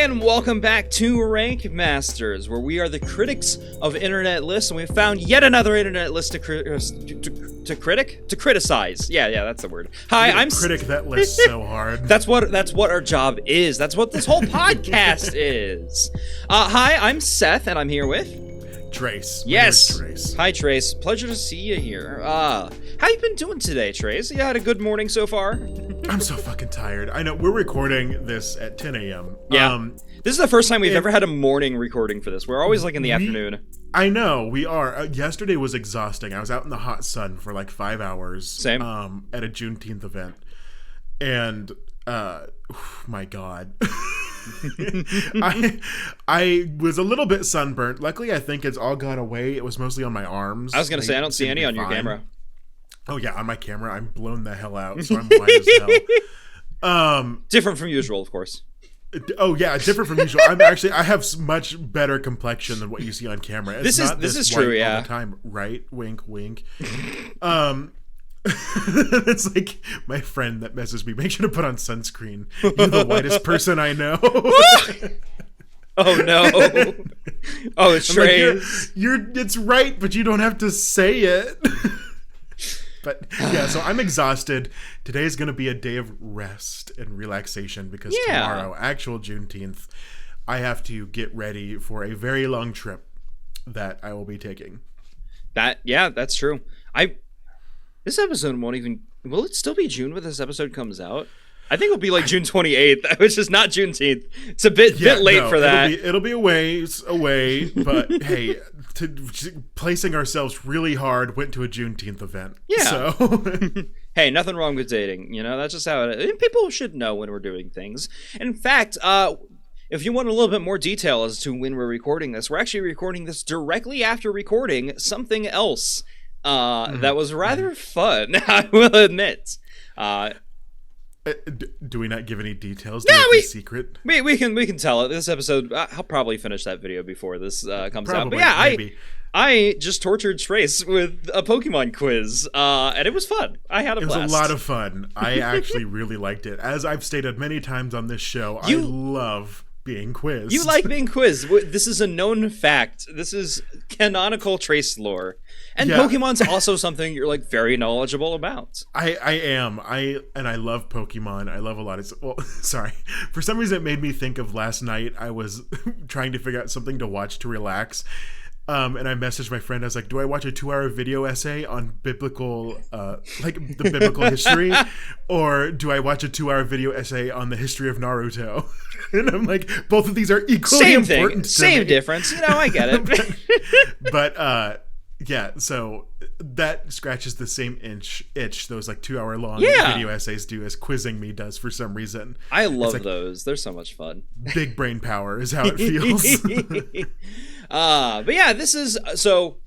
And welcome back to Rank Masters, where we are the critics of internet lists, and we found yet another internet list to criticize. Yeah, that's the word. Hi, I'm critic that list so hard. That's what our job is. That's what this whole podcast is. Hi, I'm Seth, and I'm here with Trace. Yes. Trace. Hi, Trace. Pleasure to see you here. How you been doing today, Trace? You had a good morning so far? I'm so fucking tired. I know, we're recording this at 10 a.m. Yeah. This is the first time we've ever had a morning recording for this. We're always like in the afternoon. I know, we are. Yesterday was exhausting. I was out in the hot sun for like 5 hours. Same. At a Juneteenth event. And, my God. I was a little bit sunburnt. Luckily, I think it's all gone away. It was mostly on my arms. I was going to say, I don't see any on your camera. Oh, yeah, on my camera, I'm blown the hell out, so I'm white as hell. Different from usual, of course. Oh, yeah, different from usual. I have much better complexion than what you see on camera. It's this is true, yeah. All the time, right? Wink, wink. It's like my friend that messages me, make sure to put on sunscreen. You're the whitest person I know. Oh no. Oh, it's Trace. It's right, but you don't have to say it. But yeah, so I'm exhausted. Today is going to be a day of rest and relaxation because tomorrow, actual Juneteenth, I have to get ready for a very long trip that I will be taking. That's true. This episode won't even... Will it still be June when this episode comes out? I think it'll be like June 28th, which is not Juneteenth. It's a bit late for that. It'll be a ways away, but hey, placing ourselves really hard went to a Juneteenth event. Yeah. So. Hey, nothing wrong with dating. You know, that's just how it is. People should know when we're doing things. In fact, if you want a little bit more detail as to when we're recording this, we're actually recording this directly after recording something else that was rather fun, I will admit. Do we not give any details? No, secret. We can tell it. This episode, I'll probably finish that video before this comes out. But yeah, maybe. I just tortured Trace with a Pokemon quiz, and it was fun. I had a blast. It was a lot of fun. I actually really liked it. As I've stated many times on this show, I love being quizzed. You like being quizzed. This is a known fact. This is canonical Trace lore. And Pokemon's also something you're like very knowledgeable about. I am. I love Pokemon. I love a lot of... Well, sorry. For some reason it made me think of last night. I was trying to figure out something to watch to relax. And I messaged my friend. I was like, do I watch a 2-hour video essay on biblical, like the biblical history? Or do I watch a 2-hour video essay on the history of Naruto? And I'm like, both of these are equally important. Same difference. You know, I get it. But yeah, so that scratches the same itch those like 2-hour long video essays do as quizzing me does for some reason. I love those. They're so much fun. Big brain power is how it feels. But yeah, this is so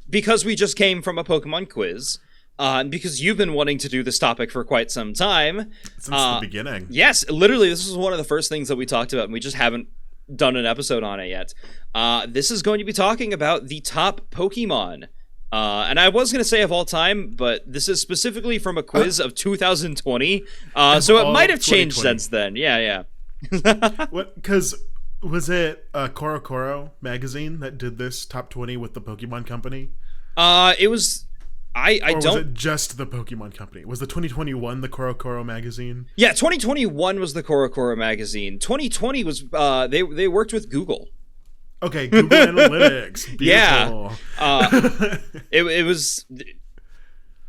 because we just came from a Pokemon quiz, and because you've been wanting to do this topic for quite some time. Since the beginning. Yes, literally, this was one of the first things that we talked about, and we just haven't done an episode on it yet. This is going to be talking about the top Pokemon. And I was going to say of all time, but this is specifically from a quiz of 2020. So it might have changed since then. Yeah. What? Because was it CoroCoro magazine that did this top 20 with the Pokemon Company? It was... was it just the Pokemon Company? Was the 2021 the CoroCoro magazine? Yeah, 2021 was the CoroCoro magazine. 2020 was they worked with Google. Okay, Google Analytics. Beautiful. Yeah. It was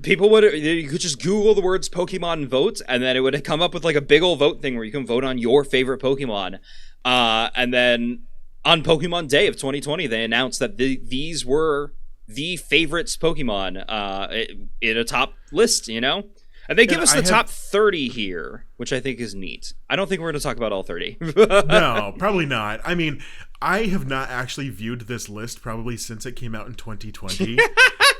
people you could just Google the words Pokemon vote, and then it would come up with like a big old vote thing where you can vote on your favorite Pokemon. And then on Pokemon Day of 2020, they announced that these were the favorites Pokemon in a top list, you know? And they give us the top 30 here, which I think is neat. I don't think we're going to talk about all 30. No, probably not. I mean, I have not actually viewed this list probably since it came out in 2020.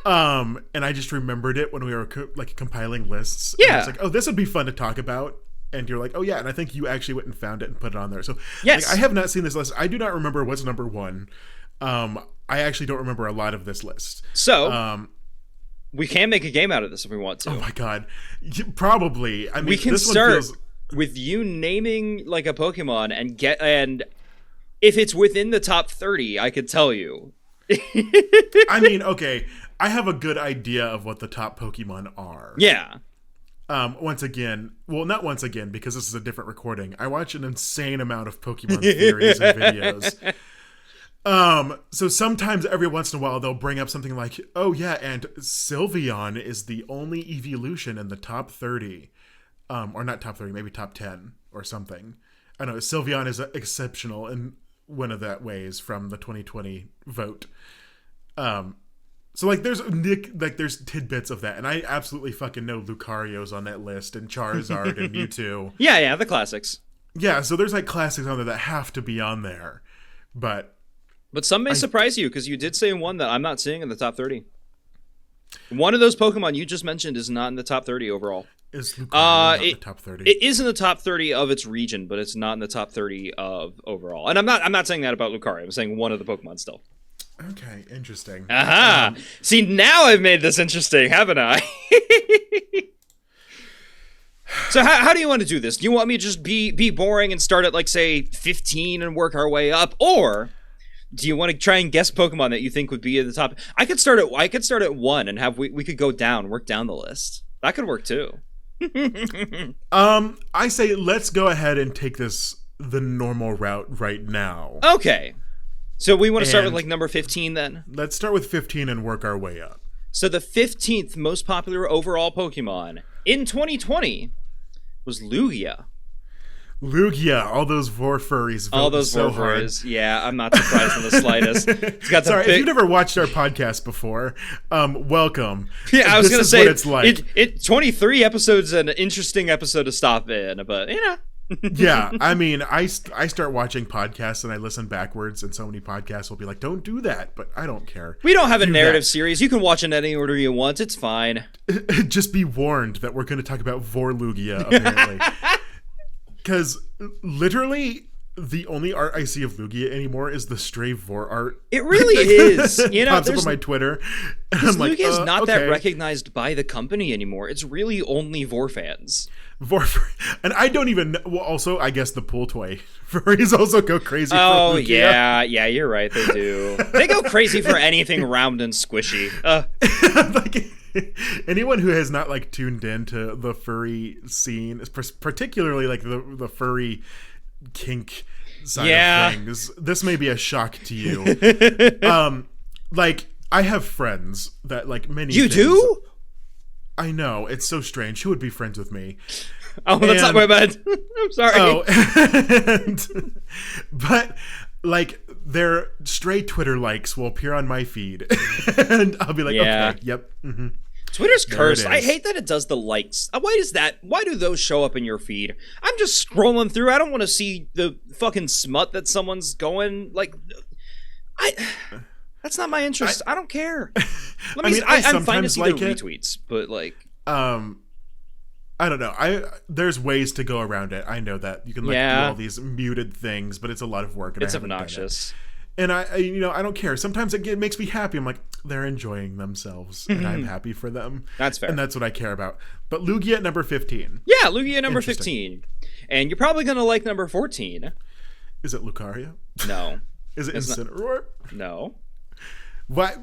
And I just remembered it when we were compiling lists. Yeah. And I was like, oh, this would be fun to talk about. And you're like, oh yeah, and I think you actually went and found it and put it on there. So yes. I have not seen this list. I do not remember what's number one. I actually don't remember a lot of this list. So, we can make a game out of this if we want to. Oh my god. Probably. I mean, we can this start. one feels with you naming like a Pokemon and if it's within the top 30, I could tell you. I mean, okay, I have a good idea of what the top Pokemon are. Yeah. Once again, well, not once again, because this is a different recording. I watch an insane amount of Pokemon theories and videos. So sometimes every once in a while they'll bring up something like, oh yeah, and Sylveon is the only evolution in the top 30. Or not top 30, maybe top 10 or something. I don't know, Sylveon is exceptional in one of that ways from the 2020 vote. So like there's tidbits of that, and I absolutely fucking know Lucario's on that list, and Charizard and Mewtwo. Yeah, the classics. Yeah, so there's like classics on there that have to be on there. But some may surprise you, because you did say one that I'm not seeing in the top 30. One of those Pokemon you just mentioned is not in the top 30 overall. Is Lucario not in the top 30? It is in the top 30 of its region, but it's not in the top 30 of overall. And I'm not saying that about Lucario. I'm saying one of the Pokemon still. Okay, interesting. Aha! See, now I've made this interesting, haven't I? So how do you want to do this? Do you want me to just be boring and start at, like, say, 15 and work our way up? Or do you want to try and guess Pokemon that you think would be at the top? I could start at 1 and have we could go down, work down the list. That could work too. I say let's go ahead and take this the normal route right now. Okay. So we want to start with like number 15 then? Let's start with 15 and work our way up. So the 15th most popular overall Pokemon in 2020 was Lugia. Lugia, all those vor furries. All those so vor furries. Yeah, I'm not surprised in the slightest. It's got Sorry, if you've never watched our podcast before, welcome. Yeah, I was going to say, what it's like. 23 episodes an interesting episode to stop in, but, you know. Yeah, I mean, I start watching podcasts and I listen backwards, and so many podcasts will be like, don't do that, but I don't care. We don't have a narrative series. You can watch in any order you want. It's fine. Just be warned that we're going to talk about Vor Lugia, apparently. Because literally the only art I see of Lugia anymore is the stray Vor art. It really is. You know, pops up on my Twitter. Because Lugia is not that recognized by the company anymore. It's really only Vor fans. And I don't even know. Well, also, I guess the pool toy furries also go crazy for Lugia. Yeah, you're right. They do. They go crazy for anything round and squishy. Like, anyone who has not like tuned into the furry scene, particularly like the furry kink side of things, this may be a shock to you. Like, I have friends that like many. You do? I know, it's so strange. Who would be friends with me? Oh, that's not my bad. I'm sorry. Oh, but like their stray Twitter likes will appear on my feed, and I'll be like, okay, yep. Mm-hmm. Twitter's cursed. I hate that it does the likes. Why is that? Why do those show up in your feed? I'm just scrolling through. I don't want to see the fucking smut that someone's going like. That's not my interest. I don't care. I'm fine to see the retweets, but like, I don't know. There's ways to go around it. I know that you can do all these muted things, but it's a lot of work. And it's obnoxious. And I don't care. Sometimes it makes me happy. I'm like, they're enjoying themselves, and I'm happy for them. That's fair. And that's what I care about. But Lugia at number 15. Yeah, Lugia at number 15. And you're probably gonna like number 14. Is it Lucario? No. Is it Incineroar? No. What?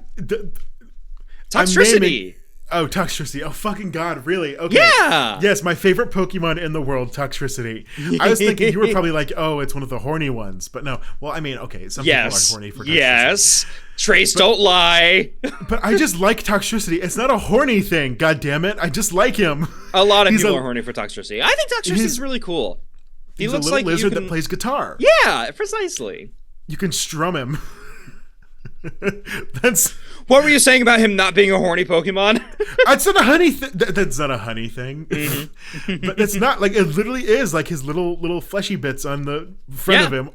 Toxtricity. Toxtricity. Oh, fucking God, really? Okay. Yeah! Yes, my favorite Pokemon in the world, Toxtricity. I was thinking you were probably like, oh, it's one of the horny ones. But no. Well, I mean, okay, some people are horny for Toxtricity. Yes. Trace, don't lie. But I just like Toxtricity. It's not a horny thing, God damn it. I just like him. A lot of people are horny for Toxtricity. I think Toxtricity is really cool. He looks like a lizard that plays guitar. Yeah, precisely. You can strum him. What were you saying about him not being a horny Pokemon? It's not a honey that's not a honey thing. Mm-hmm. But it's not, like, it literally is like his little fleshy bits on the front of him.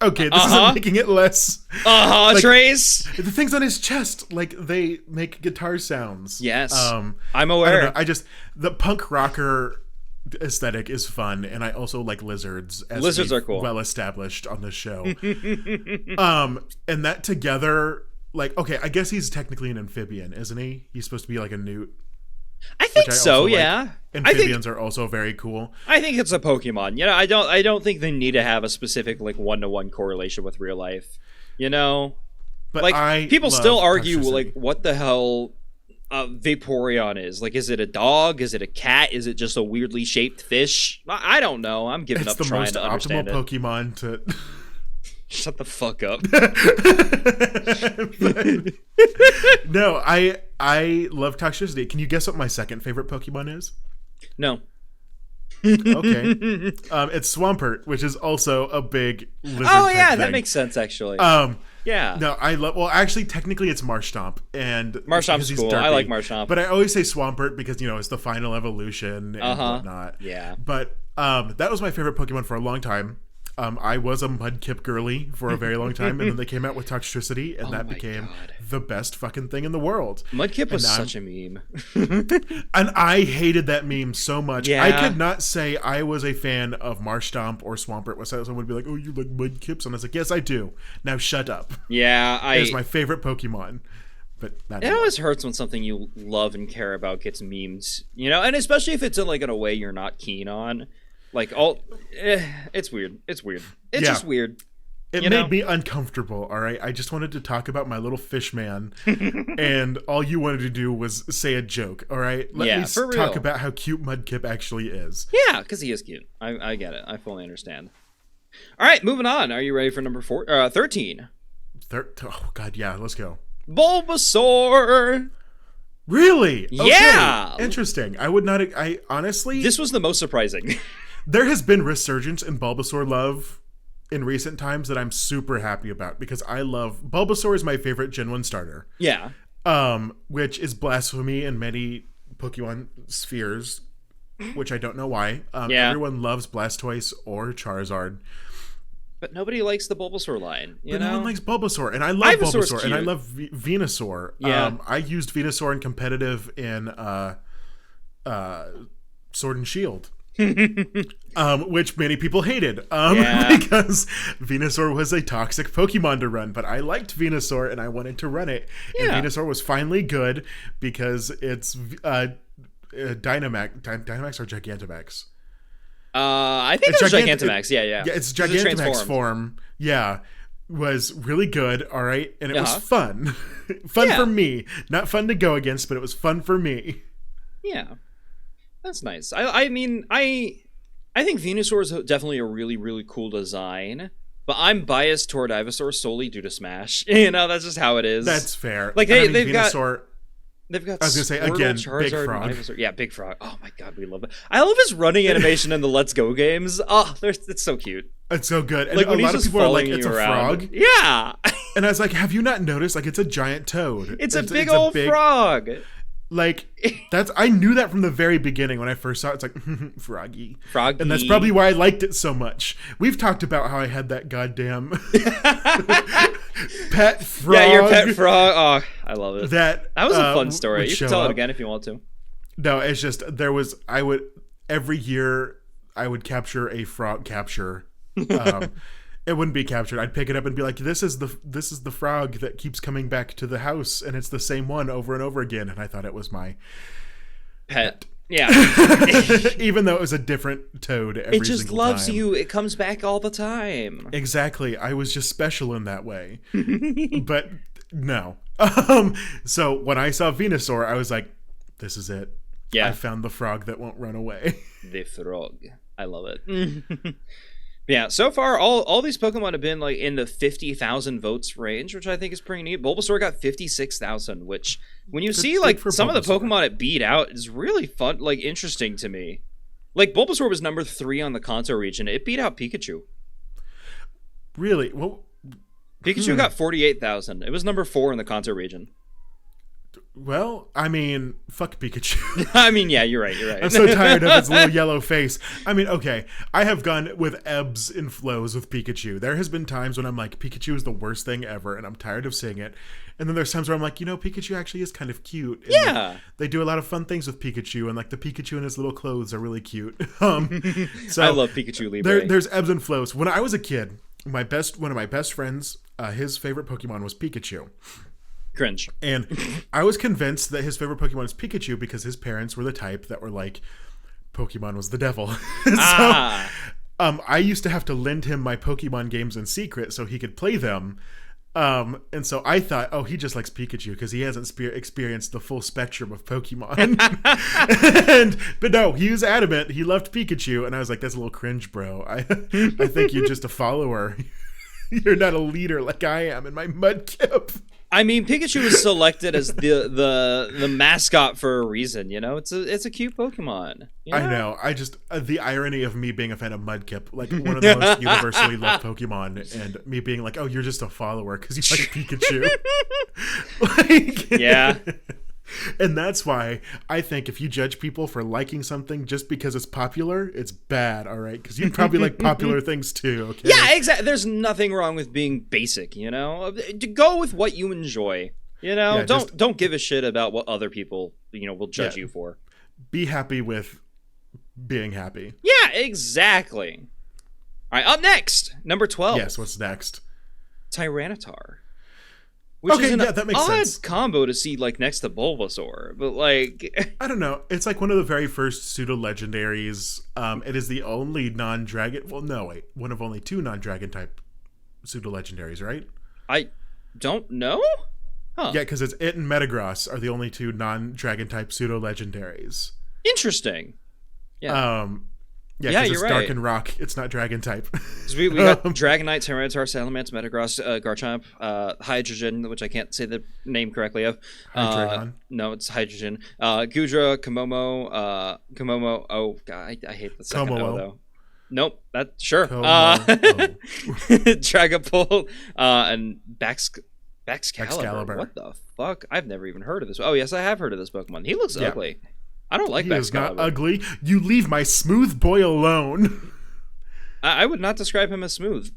Okay, this isn't making it less. Like, Trace. The things on his chest, like, they make guitar sounds. Yes, I'm aware. I don't know, the punk rocker aesthetic is fun, and I also like lizards. Lizards are cool. Well established on this show. And that together, like, okay, I guess he's technically an amphibian, isn't he? He's supposed to be like a newt. I think which I so. also like. Yeah. Amphibians are also very cool. I think it's a Pokemon. I don't think they need to have a specific like 1-to-1 correlation with real life. You know, But like people still argue like what the hell Vaporeon is. Like, is it a dog? Is it a cat? Is it just a weirdly shaped fish? I don't know. I'm giving up trying to understand it. It's the most optimal Pokemon to. Shut the fuck up. No, I love Toxtricity. Can you guess what my second favorite Pokemon is? No. Okay. It's Swampert, which is also a big lizard. Oh yeah, thing. that makes sense actually. Yeah. No, I love. Well, actually, technically, it's Marshtomp, and Marshtomp's cool. I like Marshtomp, but I always say Swampert because it's the final evolution and whatnot. Yeah. But that was my favorite Pokemon for a long time. I was a Mudkip girly for a very long time, and then they came out with Toxtricity, and that became the best fucking thing in the world. Mudkip was such a meme. And I hated that meme so much. Yeah. I could not say I was a fan of Marshtomp or Swampert. Someone would be like, oh, you like Mudkips? And I was like, yes, I do. Now shut up. Yeah, It's my favorite Pokemon. But it always hurts when something you love and care about gets memed, and especially if it's in a way you're not keen on. Like it's weird. It's just weird. It made me uncomfortable. All right, I just wanted to talk about my little fish man, and all you wanted to do was say a joke. All right, let me talk about how cute Mudkip actually is. Yeah, because he is cute. I get it. I fully understand. All right, moving on. Are you ready for number 13? Oh God, yeah. Let's go. Bulbasaur. Really? Okay. Yeah. Interesting. I would not. I honestly. This was the most surprising. There has been resurgence in Bulbasaur love in recent times that I'm super happy about because I love Bulbasaur is my favorite Gen 1 starter. Yeah. Which is blasphemy in many Pokemon spheres, which I don't know why. Everyone loves Blastoise or Charizard. But nobody likes the Bulbasaur line, no one likes Bulbasaur, and I love Bulbasaur, and I love Venusaur. Yeah. I used Venusaur in competitive in Sword and Shield. Which many people hated because Venusaur was a toxic Pokemon to run, but I liked Venusaur and I wanted to run it. And Venusaur was finally good because it's Dynamax or Gigantamax. I think it's Gigantamax. Yeah, it's Gigantamax form. Yeah, was really good. All right, and it was fun, for me. Not fun to go against, but it was fun for me. Yeah. That's nice. I mean, I think Venusaur is definitely a really, really cool design, but I'm biased toward Ivysaur solely due to Smash. That's just how it is. That's fair. Like they've got I was gonna say again, Charizard, Big Frog. Yeah, Big Frog. Oh my god, we love it. I love his running animation in the Let's Go games. Oh, it's so cute. It's so good. And like, a lot of people are like, it's a frog. Yeah. And I was like, have you not noticed? Like, it's a giant toad. It's a big old frog. Like, I knew that from the very beginning when I first saw it. It's like, Froggy. And that's probably why I liked it so much. We've talked about how I had that goddamn pet frog. Yeah, your pet frog. Oh, I love it. That was a fun story. You can tell it again if you want to. No, it's just, every year, I would capture a frog it wouldn't be captured. I'd pick it up and be like, this is the frog that keeps coming back to the house, and it's the same one over and over again. And I thought it was my pet. Yeah. Even though it was a different toad every single time. It just loves you. It comes back all the time. Exactly. I was just special in that way. But no. So when I saw Venusaur, I was like, this is it. Yeah. I found the frog that won't run away. The frog. I love it. Yeah, so far, all these Pokemon have been like in the 50,000 votes range, which I think is pretty neat. Bulbasaur got 56,000, which when you see like some of the Pokemon it beat out is really fun, like interesting to me. Like Bulbasaur was number 3 on the Kanto region. It beat out Pikachu. Really? Well, Pikachu got 48,000. It was number 4 in the Kanto region. Well, I mean, fuck Pikachu. I mean, yeah, you're right. I'm so tired of its little yellow face. I mean, okay, I have gone with ebbs and flows with Pikachu. There has been times when I'm like, Pikachu is the worst thing ever, and I'm tired of seeing it. And then there's times where I'm like, Pikachu actually is kind of cute. And yeah. Like, they do a lot of fun things with Pikachu, and like the Pikachu in his little clothes are really cute. So I love Pikachu Libre. There's ebbs and flows. When I was a kid, one of my best friends, his favorite Pokemon was Pikachu. Cringe. And I was convinced that his favorite Pokemon is Pikachu because his parents were the type that were like, Pokemon was the devil. So I used to have to lend him my Pokemon games in secret so he could play them. And so I thought, oh, he just likes Pikachu because he hasn't experienced the full spectrum of Pokemon. But no, he was adamant. He loved Pikachu. And I was like, that's a little cringe, bro. I think you're just a follower. You're not a leader like I am in my Mudkip. I mean, Pikachu was selected as the mascot for a reason. You know, it's a cute Pokemon. You know? I know. I just the irony of me being a fan of Mudkip, like one of the most universally loved Pokemon, and me being like, "Oh, you're just a follower because you like Pikachu." Like, yeah. And that's why I think if you judge people for liking something just because it's popular, it's bad, all right? Because you probably like popular things too, okay? Yeah, exactly. There's nothing wrong with being basic, you know? To go with what you enjoy, you know? Yeah, don't give a shit about what other people, you know, will judge you for. Be happy with being happy. Yeah, exactly. All right, up next, number 12. Yes, what's next? Tyranitar. Which is an that makes odd sense. combo to see like next to Bulbasaur, but like I don't know. It's like one of the very first pseudo legendaries. It is the only non-dragon. Well, no, wait, one of only 2 non-dragon type pseudo legendaries, right? I don't know. Huh. Yeah, because it and Metagross are the only 2 non-dragon type pseudo legendaries. Interesting. Yeah. Yeah, you're it's right. Dark and Rock. It's not dragon type. We got Dragonite, Tyranitar, Salamence, Metagross, Garchomp, Hydrogen, which I can't say the name correctly of. Hydreigon. No, it's Hydrogen. Gudra, Komomo, Komomo. Oh, God, I hate the second Komomo. O, though. Nope, that's sure. Dragapult, and Baxcalibur. What the fuck? I've never even heard of this. Oh, yes, I have heard of this Pokemon. He looks ugly. I don't like Baxcalibur. He is not ugly. You leave my smooth boy alone. I would not describe him as smooth.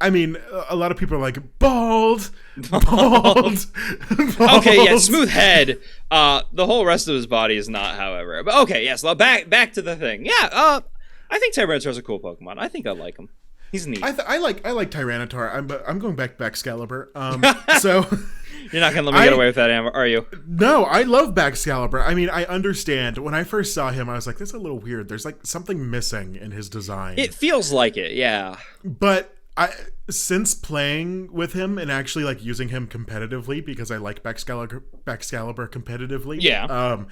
I mean, a lot of people are like, bald. Okay, yeah, smooth head. The whole rest of his body is not, however. But okay, yes, back to the thing. Yeah, I think Tyranitar's a cool Pokemon. I think I like him. He's neat. I like Tyranitar. I'm going back to Baxcalibur. So you're not gonna let me get away with that, are you? No, I love Baxcalibur. I mean, I understand. When I first saw him, I was like, "That's a little weird." There's like something missing in his design. It feels like it, yeah. But since playing with him and actually like using him competitively, because I like Baxcalibur competitively. Yeah.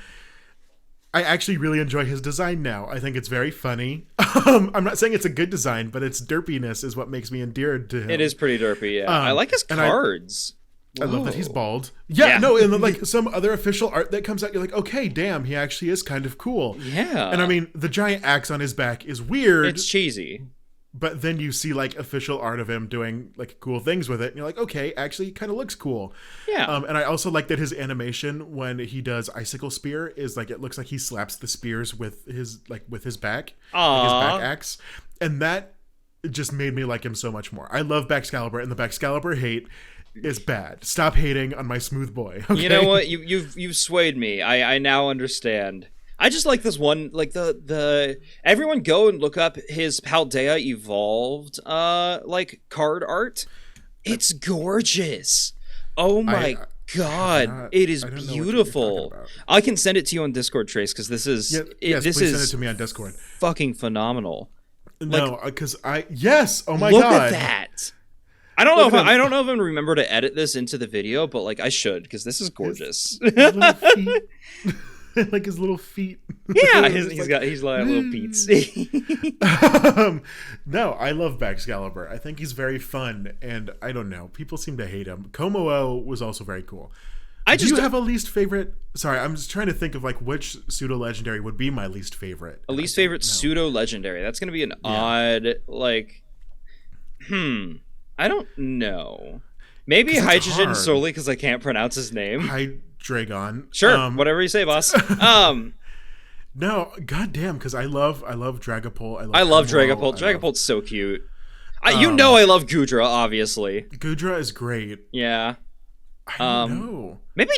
I actually really enjoy his design now. I think it's very funny. I'm not saying it's a good design, but its derpiness is what makes me endeared to him. It is pretty derpy, yeah. I like his cards. I love that he's bald. Yeah, no, and then like some other official art that comes out, you're like, okay, damn, he actually is kind of cool. Yeah. And I mean, the giant axe on his back is weird. It's cheesy. But then you see like official art of him doing like cool things with it, and you're like, okay, actually, kind of looks cool. Yeah. And I also like that his animation when he does Icicle Spear is like it looks like he slaps the spears with his back, like his back axe, and that just made me like him so much more. I love Baxcalibur, and the Baxcalibur hate is bad. Stop hating on my smooth boy. Okay? You know what? You've swayed me. I now understand. I just like this one, like the everyone go and look up his Paldea Evolved like card art. It's gorgeous. Oh my god, it is beautiful. I can send it to you on Discord, Trace, because this is yes, this please is send it to me on Discord. Fucking phenomenal. No, because oh my look god, at that. I don't know if I don't know if I'm gonna remember to edit this into the video, but like I should, because this is gorgeous. His little feet. Like his little feet. Yeah, he's got little peats. No, I love Baxcalibur. I think he's very fun, and I don't know. People seem to hate him. Komodo was also very cool. Do you have a least favorite? Sorry, I'm just trying to think of like which pseudo legendary would be my least favorite. A least favorite pseudo legendary. That's gonna be an odd like. I don't know. Maybe Hydrogen solely because I can't pronounce his name. Hydreigon. Sure, whatever you say, boss. No, goddamn, because I love Dragapult. I love Dragapult. Dragapult's so cute. I love Gudra, obviously. Gudra is great. Yeah. I don't know. Maybe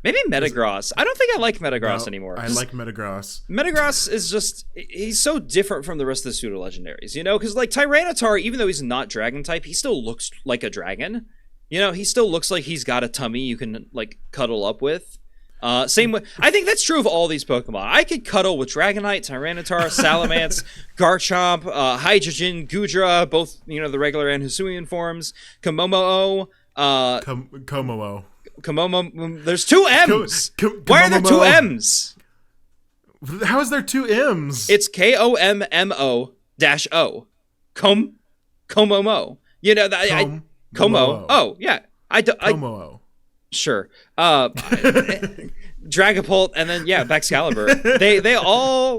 Metagross. I don't think I like Metagross anymore. I like Metagross. Metagross is just, he's so different from the rest of the pseudo legendaries, you know? Because like Tyranitar, even though he's not dragon type, he still looks like a dragon. You know, he still looks like he's got a tummy you can like cuddle up with. Same way, I think that's true of all these Pokemon. I could cuddle with Dragonite, Tyranitar, Salamence, Garchomp, Hydrogen, Gudra, both, you know, the regular and Hisuian forms, Komomo, Komomo. Komomo. There's two M's. Why are there two M's? How is there two M's? It's KOMMO-O. Komomo. You know that Como. Oh yeah. Komomo. Sure. Dragapult and then Baxcalibur.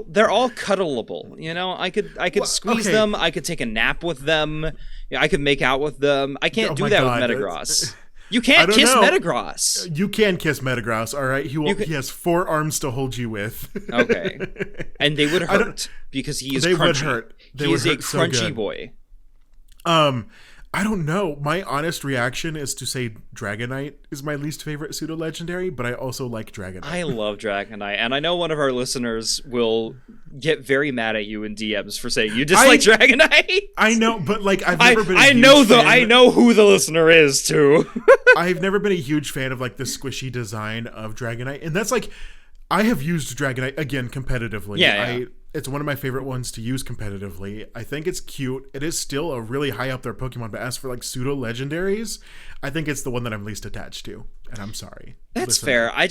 They're all cuddleable. You know, I could squeeze them. I could take a nap with them. Yeah, I could make out with them. I can't do that with Metagross. You can't kiss Metagross. You can kiss Metagross. All right, he has 4 arms to hold you with. Okay, and they would hurt because he is crunchy. Would hurt. He is a crunchy boy. I don't know. My honest reaction is to say Dragonite is my least favorite pseudo-legendary, but I also like Dragonite. I love Dragonite, and I know one of our listeners will get very mad at you in DMs for saying you dislike Dragonite. I know, but like I've never been. I know who the listener is too. I've never been a huge fan of like the squishy design of Dragonite, and that's like I have used Dragonite again competitively. Yeah. It's one of my favorite ones to use competitively. I think it's cute. It is still a really high up there Pokemon, but as for like pseudo legendaries, I think it's the one that I'm least attached to. And I'm sorry. That's fair. I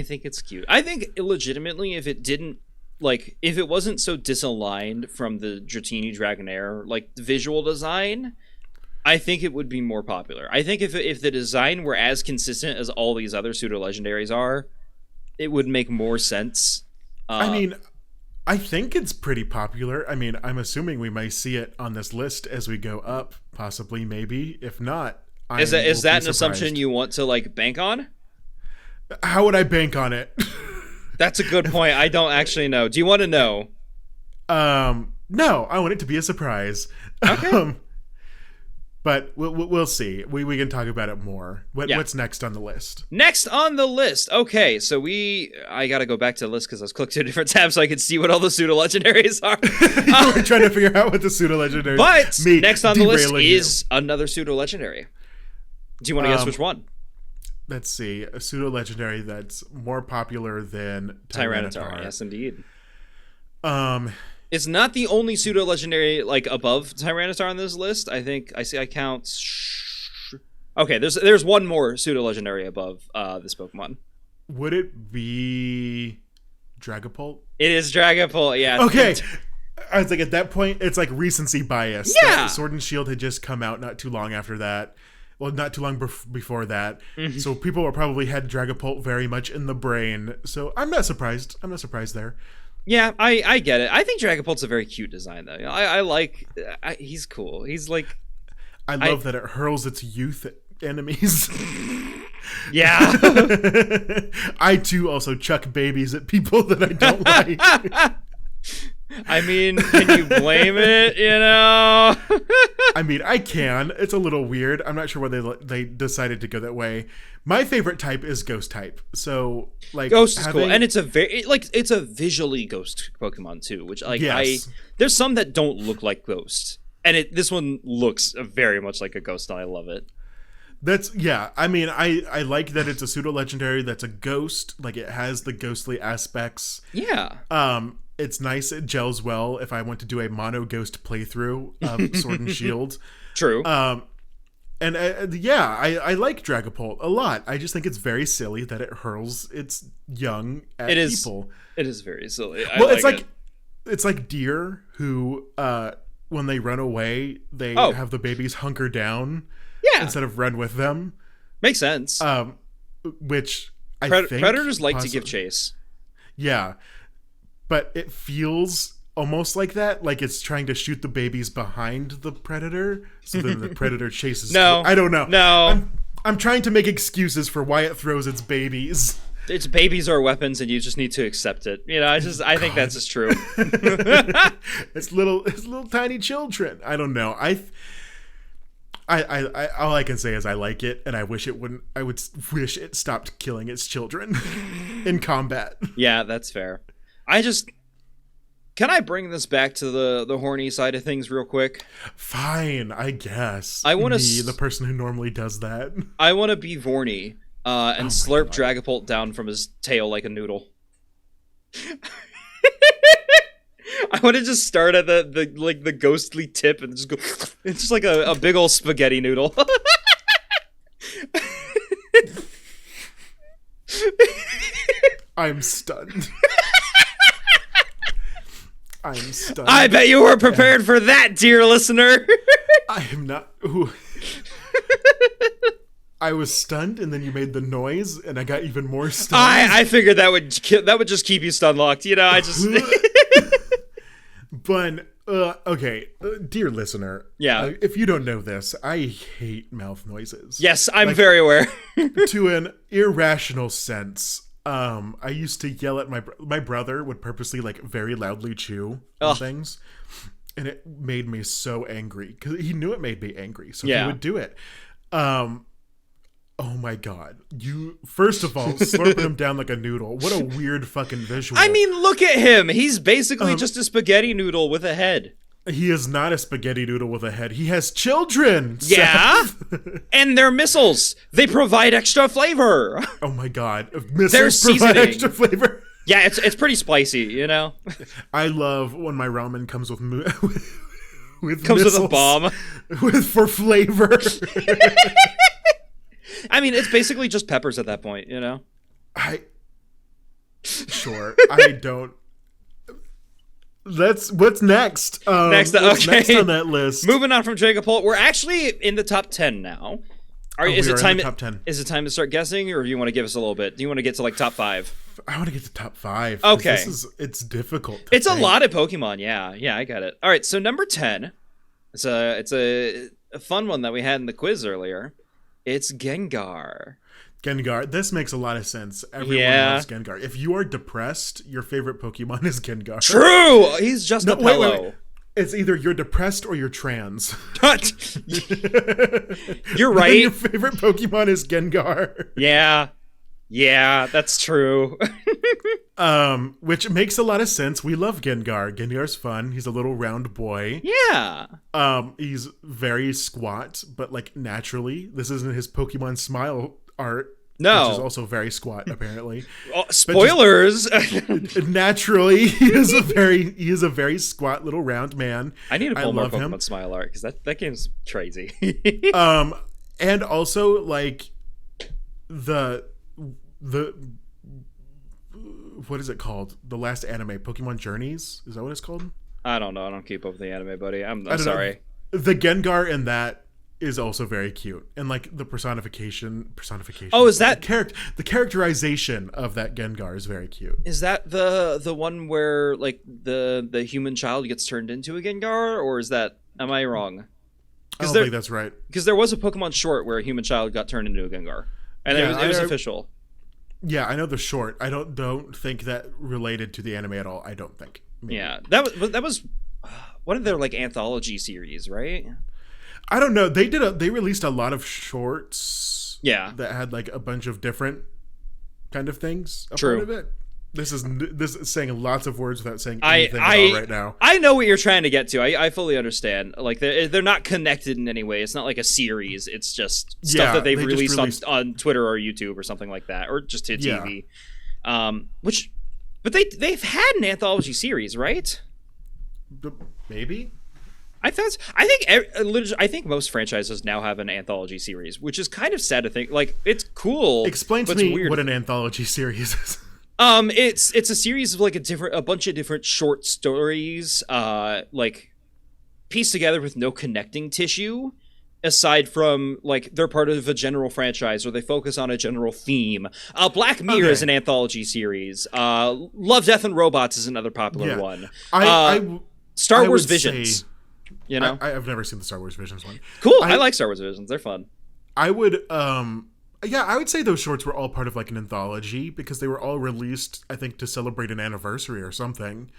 think it's cute. I think legitimately if it wasn't so disaligned from the Dratini Dragonair like visual design, I think it would be more popular. I think if the design were as consistent as all these other pseudo legendaries are, it would make more sense. I mean, I think it's pretty popular. I mean, I'm assuming we might see it on this list as we go up, possibly, maybe. If not, is that an assumption you want to like bank on? How would I bank on it? That's a good point. I don't actually know. Do you want to know? No, I want it to be a surprise. Okay. But we'll see. We can talk about it more. What's next on the list? Next on the list. Okay, so I got to go back to the list because I was clicked to a different tab so I could see what all the pseudo-legendaries are. We're trying to figure out what the pseudo-legendaries are. But next on the list is another pseudo-legendary. Do you want to guess which one? Let's see. A pseudo-legendary that's more popular than Tyranitar. Yes, indeed. It's not the only pseudo-legendary like above Tyranitar on this list. I count. Okay, there's one more pseudo-legendary above this Pokemon. Would it be Dragapult? It is Dragapult, yeah. Okay. I was like, at that point, it's like recency bias. Yeah. Sword and Shield had just come out not too long after that. Well, not too long before that. Mm-hmm. So people were probably had Dragapult very much in the brain. So I'm not surprised. I'm not surprised there. Yeah, I get it. I think Dragapult's a very cute design, though. I like... he's cool. He's like... I love that it hurls its youth at enemies. Yeah. I, too, also chuck babies at people that I don't like. I mean, can you blame it, you know? I mean, I can. It's a little weird. I'm not sure why they decided to go that way. My favorite type is Ghost type. So, like, Ghost is cool, and it's a visually Ghost Pokemon too, which like yes. There's some that don't look like Ghost, and this one looks very much like a Ghost, and I love it. I mean, I like that it's a pseudo legendary that's a ghost. Like, it has the ghostly aspects. Yeah. It's nice. It gels well if I want to do a mono ghost playthrough of Sword and Shield. True. I like Dragapult a lot. I just think it's very silly that it hurls its young at people. It is very silly. It's like deer who, when they run away, they have the babies hunker down instead of run with them. Makes sense. Which I think predators like to give chase. Yeah. But it feels almost like that, like it's trying to shoot the babies behind the predator, so then the predator chases. No, I don't know. No, I'm trying to make excuses for why it throws its babies. Its babies are weapons, and you just need to accept it. You know, I think that's just true. It's little tiny children. I don't know. I all I can say is I like it, and I wish it wouldn't. I would wish it stopped killing its children in combat. Yeah, that's fair. Can I bring this back to the horny side of things real quick? Fine, I guess. I want to be the person who normally does that. I want to be Vorny and slurp Dragapult down from his tail like a noodle. I want to just start at the ghostly tip and just go. It's just like a big old spaghetti noodle. I'm stunned. I'm stunned. I bet you were prepared for that, dear listener. I am not. Ooh. I was stunned, and then you made the noise, and I got even more stunned. I figured that would just keep you stun locked. You know, I just. But okay, dear listener. Yeah. If you don't know this, I hate mouth noises. Yes, I'm very aware. To an irrational sense. I used to yell at my brother would purposely like very loudly chew on things, and it made me so angry because he knew it made me angry, so he would do it. Oh my god! You first of all slurping him down like a noodle. What a weird fucking visual. I mean, look at him. He's basically just a spaghetti noodle with a head. He is not a spaghetti noodle with a head. He has children. Yeah, and they're missiles. They provide extra flavor. Oh my god! Missiles provide extra flavor. Yeah, it's pretty spicy, you know. I love when my ramen comes with comes with a bomb for flavor. I mean, it's basically just peppers at that point, you know. Sure. I don't. What's next? What's next on that list? Moving on from Dragapult, we're actually in the top 10 now. Is it time? Top 10. Is it time to start guessing, or do you want to give us a little bit? Do you want to get to like top 5? I want to get to top 5. Okay, it's difficult. It's a lot of Pokemon. Yeah, I got it. All right, so number 10. It's a fun one that we had in the quiz earlier. It's Gengar. Gengar. This makes a lot of sense. Everyone loves Gengar. If you are depressed, your favorite Pokemon is Gengar. True! He's just a pillow. Wait. It's either you're depressed or you're trans. You're right. Your favorite Pokemon is Gengar. Yeah, that's true. Which makes a lot of sense. We love Gengar. Gengar's fun. He's a little round boy. Yeah. He's very squat, but like naturally. This isn't his Pokemon Smile art. No. Which is also very squat, apparently. Spoilers. Naturally, he is a very squat little round man. I need to pull more Pokemon Smile art because that game's crazy. And also like the what is it called? The last anime, Pokemon Journeys? Is that what it's called? I don't know. I don't keep up with the anime, buddy. I'm sorry. The Gengar in that is also very cute, and like the personification. Oh, is that the characterization of that Gengar is very cute. Is that the one where like the human child gets turned into a Gengar, or is that? Am I wrong? I don't think that's right. Because there was a Pokemon short where a human child got turned into a Gengar, and it was official. Yeah, I know the short. I don't think that related to the anime at all. I don't think. Maybe. Yeah, that was one of their like anthology series, right? I don't know. They released a lot of shorts. Yeah, that had like a bunch of different kind of things. True. Part of it. This is saying lots of words without saying anything at all right now. I know what you're trying to get to. I fully understand. Like they're not connected in any way. It's not like a series. It's just stuff that they've released on Twitter or YouTube or something like that, or just to TV. But they've had an anthology series, right? Maybe. I think most franchises now have an anthology series, which is kind of sad to think. Like it's cool. Explain to me what an anthology series is. It's a series of like a bunch of different short stories, like pieced together with no connecting tissue, aside from like they're part of a general franchise or they focus on a general theme. Black Mirror is an anthology series. Love, Death, and Robots is another popular one. Star Wars Visions. You know, I've never seen the Star Wars Visions one. Cool. I like Star Wars Visions. They're fun. I would say those shorts were all part of like an anthology because they were all released, I think, to celebrate an anniversary or something.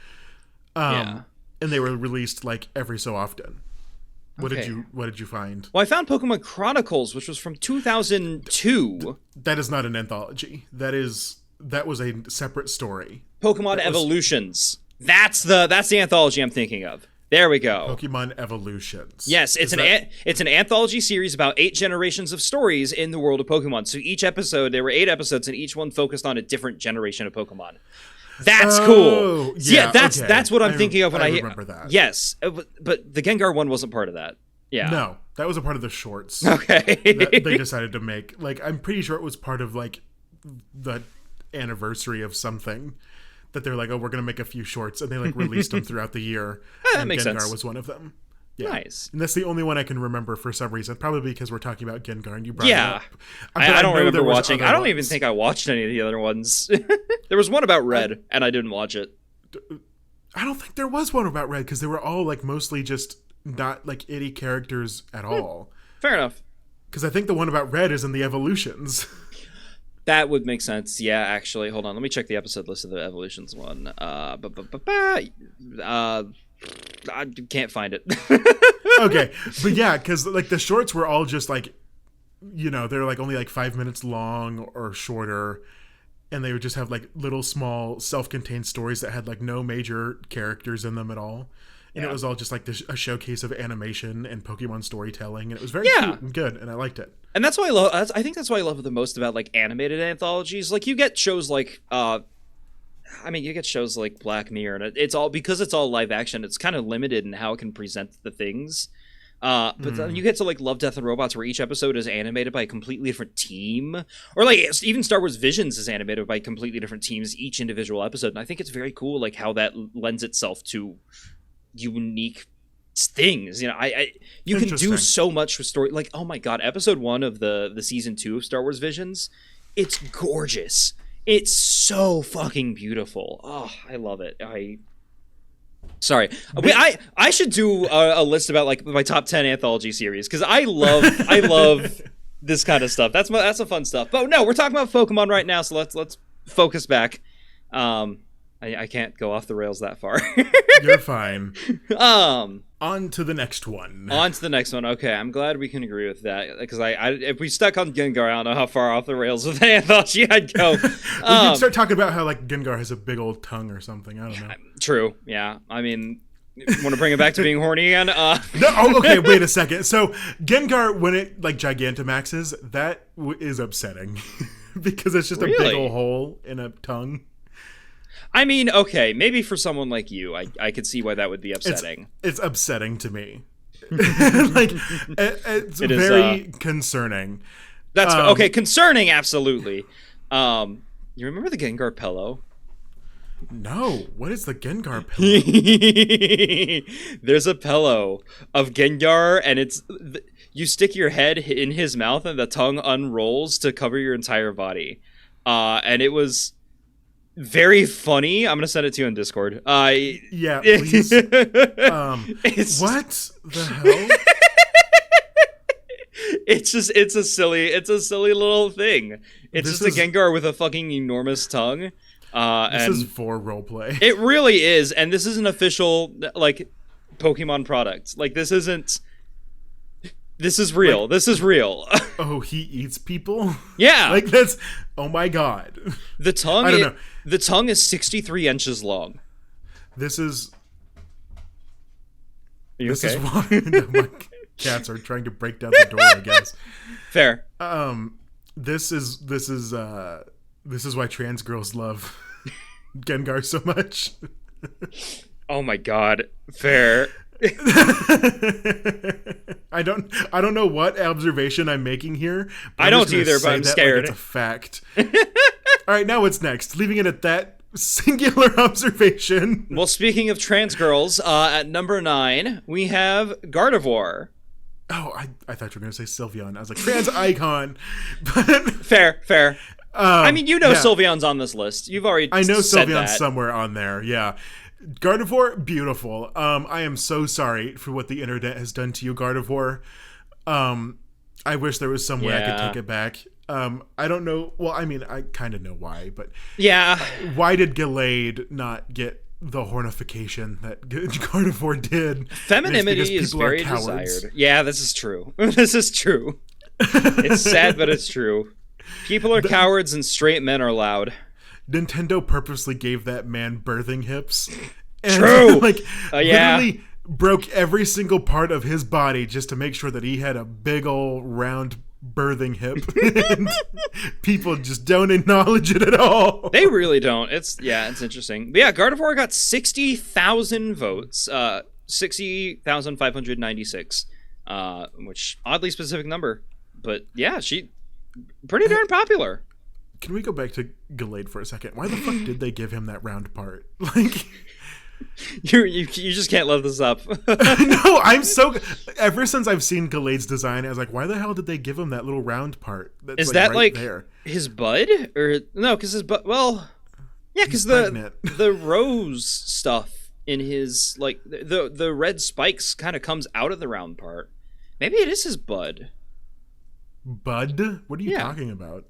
And they were released like every so often. What did you find? Well, I found Pokemon Chronicles, which was from 2002. That is not an anthology. That was a separate story. Pokemon Evolutions. That's the anthology I'm thinking of. There we go. Pokemon Evolutions. Yes, it's an anthology series about 8 generations of stories in the world of Pokemon. So each episode, there were 8 episodes, and each one focused on a different generation of Pokemon. That's cool. Yeah, that's what I'm thinking of when I remember that. Yes, but the Gengar one wasn't part of that. Yeah. No, that was a part of the shorts. Okay. That they decided to make. Like, I'm pretty sure it was part of like the anniversary of something. That they're like, oh, we're gonna make a few shorts, and they like released them throughout the year. That and makes Gengar sense. was one of them. Yeah. Nice. And that's the only one I can remember for some reason. Probably because we're talking about Gengar and you brought it up. I don't remember watching. I don't even think I watched any of the other ones. There was one about Red, and I didn't watch it. I don't think there was one about Red because they were all like mostly just not like itty characters at all. Fair enough. Because I think the one about Red is in the Evolutions. That would make sense. Yeah, actually. Hold on. Let me check the episode list of the Evolutions one. I can't find it. Okay. But yeah, because like the shorts were all just like, you know, they're like only like 5 minutes long or shorter. And they would just have like little small self-contained stories that had like no major characters in them at all. And it was all just like a showcase of animation and Pokemon storytelling. And it was very cute and good. And I liked it. And that's why I think that's why I love it the most about like animated anthologies. Like you get shows like, you get shows like Black Mirror, and it's all because it's all live action. It's kind of limited in how it can present the things. But then you get to like Love, Death, and Robots, where each episode is animated by a completely different team, or like even Star Wars Visions is animated by completely different teams each individual episode. And I think it's very cool, like how that lends itself to unique things. You know, you can do so much with story. Like, oh my god, episode 1 of the season 2 of Star Wars Visions, it's gorgeous. It's so fucking beautiful. Oh, I love it. Sorry, I should do a list about like my top 10 anthology series because I love this kind of stuff. That's the fun stuff. But no, we're talking about Pokemon right now, so let's focus back. I can't go off the rails that far. You're fine. On to the next one. Okay, I'm glad we can agree with that because if we stuck on Gengar, I don't know how far off the rails with the anthology I'd go. We can start talking about how like Gengar has a big old tongue or something. I don't know. True. Yeah. I mean, want to bring it back to being horny again? Okay. Wait a second. So Gengar, when it like Gigantamaxes, that is upsetting because it's just a big old hole in a tongue. I mean, okay, maybe for someone like you, I could see why that would be upsetting. It's upsetting to me. Like, it's very concerning. That's okay, concerning, absolutely. You remember the Gengar pillow? No, what is the Gengar pillow? There's a pillow of Gengar, and you stick your head in his mouth, and the tongue unrolls to cover your entire body. And it was very funny. I'm gonna send it to you on Discord. Yeah, please. What the hell? It's a silly little thing. It's a Gengar with a fucking enormous tongue. This is for roleplay. It really is, and this is an official like Pokemon product. Like this isn't. This is real. Like, this is real. Oh, he eats people? Yeah. Like that's. Oh my god. The tongue. I don't know. The tongue is 63 inches long. This is. Is why my cats are trying to break down the door. I guess. Fair. This is why trans girls love Gengar so much. Oh my god. Fair. I don't know what observation I'm making here. I don't either, but I'm scared. Like it's a fact. All right, now what's next? Leaving it at that singular observation. Well, speaking of trans girls, at number 9 we have Gardevoir. Oh, I thought you were going to say Sylveon. I was like, trans icon. But fair. I mean, Sylveon's on this list. You've already I know said Sylveon's that. somewhere on there. Yeah. Gardevoir, beautiful. I am so sorry for what the internet has done to you, Gardevoir. I wish there was some way I could take it back. I don't know. Well, I mean, I kind of know why, but yeah. Why did Gallade not get the hornification that Gardevoir did? Femininity is very desired. Yeah, this is true. This is true. It's sad, but it's true. People are cowards and straight men are loud. Nintendo purposely gave that man birthing hips And True. like Yeah. literally broke every single part of his body just to make sure that he had a big old round birthing hip. And people just don't acknowledge it at all. They really don't. It's interesting. But yeah, Gardevoir got 60,000 votes. 60,596. Which oddly specific number. But yeah, she pretty darn popular. Can we go back to Gallade for a second? Why the fuck did they give him that round part? Like, you just can't love this up. no, I'm so. Ever since I've seen Gallade's design, I was like, why the hell did they give him that little round part? That's Is that right like there? His bud or no? Because his bud. Well, yeah, because pregnant. the rose stuff in his like the red spikes kind of comes out of the round part. Maybe it is his bud. Bud? What are you talking about?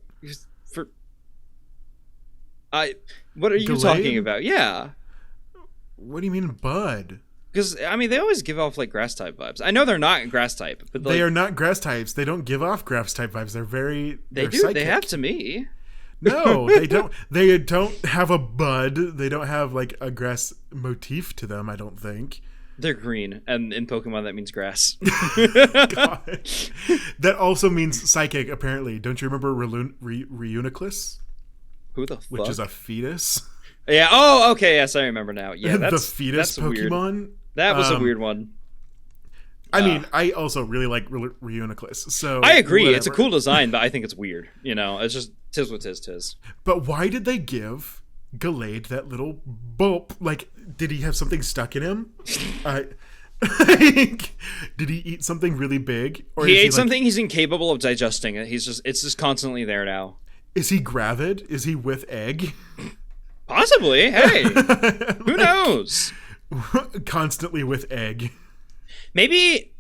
What are you Gallade? talking about? Yeah. What do you mean, bud? Because I mean, they always give off like grass type vibes. I know they're not grass type, but like, They are not grass types. They don't give off grass type vibes. They're very. They do. Psychic. They have to me. No, they don't. They don't have a bud. They don't have like a grass motif to them. I don't think. They're green, and in Pokemon that means grass. God. That also means psychic. Apparently, don't you remember Reuniclus? Who the fuck? Which is a fetus. Yeah. Oh, okay. Yes, I remember now. Yeah, The fetus that's Pokemon. Weird. That was a weird one. I mean, I also really like Reuniclus. So I agree. whatever. It's a cool design, but I think it's weird. You know, it's just tis what tis. But why did they give Gallade that little bulb? Like, did he have something stuck in him? Did he eat something really big? Or He is ate something he's incapable of digesting. It's just constantly there now. Is he gravid? Is he with egg? Possibly. Hey, who knows? Constantly with egg. Maybe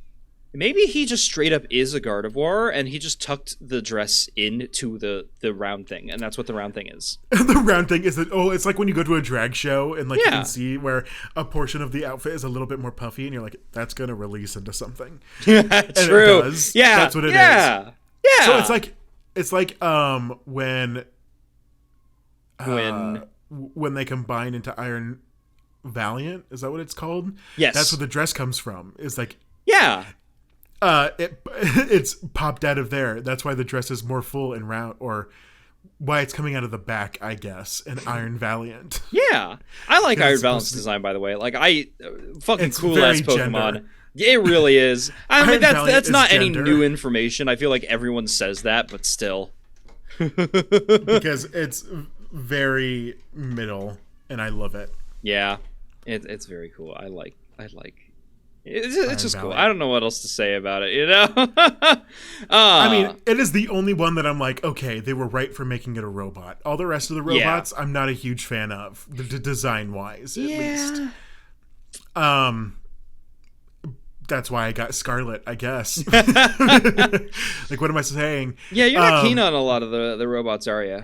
he just straight up is a Gardevoir, and he just tucked the dress into the round thing, and that's what the round thing is. The round thing is that it's like when you go to a drag show and like you Yeah. can see where a portion of the outfit is a little bit more puffy, and you're like, that's gonna release into something. True. And it does. Yeah. That's what it is. Yeah. So it's like when they combine into Iron Valiant, is that what it's called? Yes. That's where the dress comes from. It's like Yeah. it's popped out of there. That's why the dress is more full and round, or why it's coming out of the back, I guess, in Iron Valiant. Yeah. I like Iron it's Valiant's supposed to be- design, by the way. Like fucking It's cool ass very Pokemon. gender. It really is. I mean, Iron that's Valiant is not any gender. new information. I feel like everyone says that, but still. Because it's very middle, and I love it. Yeah. It's very cool. I like it's just cool. Valiant. I don't know what else to say about it, you know? I mean, it is the only one that I'm like, okay, they were right for making it a robot. All the rest of the robots, I'm not a huge fan of, design-wise, at least. That's why I got Scarlet, I guess. Like, what am I saying? Yeah, you're not keen on a lot of the robots, are you?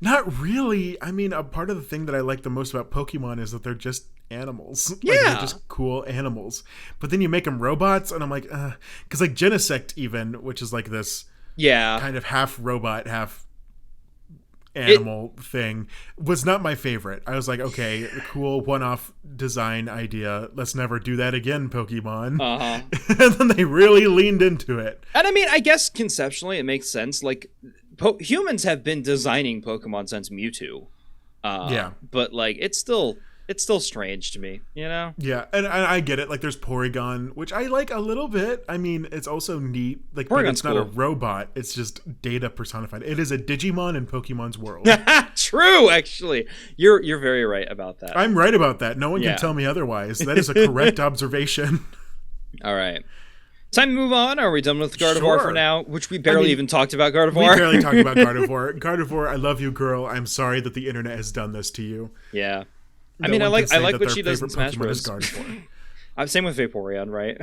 Not really. I mean, a part of the thing that I like the most about Pokemon is that they're just animals. Like, Yeah. they're just cool animals. But then you make them robots, and I'm like, because like Genesect even, which is like this Yeah. kind of half robot, half animal thing, was not my favorite. I was like, okay, cool one-off design idea. Let's never do that again, Pokemon. Uh-huh. And then they really leaned into it. And I mean, I guess conceptually it makes sense. Like, humans have been designing Pokemon since Mewtwo. Yeah. But like, it's still strange to me, you know? Yeah, and I get it. Like, there's Porygon, which I like a little bit. I mean, it's also neat. Like, but Porygon's it's not a cool. robot. It's just data personified. It is a Digimon in Pokemon's world. True, actually. You're very right about that. I'm right about that. No one Yeah. can tell me otherwise. That is a correct observation. All right. Time to move on. Are we done with Gardevoir Sure. for now? Which we barely even talked about Gardevoir. We barely talked about Gardevoir. Gardevoir, I love you, girl. I'm sorry that the internet has done this to you. Yeah. No I mean, I one like can say that what their she does in favorite Smash Pokemon is Bros. Gardevoir. Same with Vaporeon, right?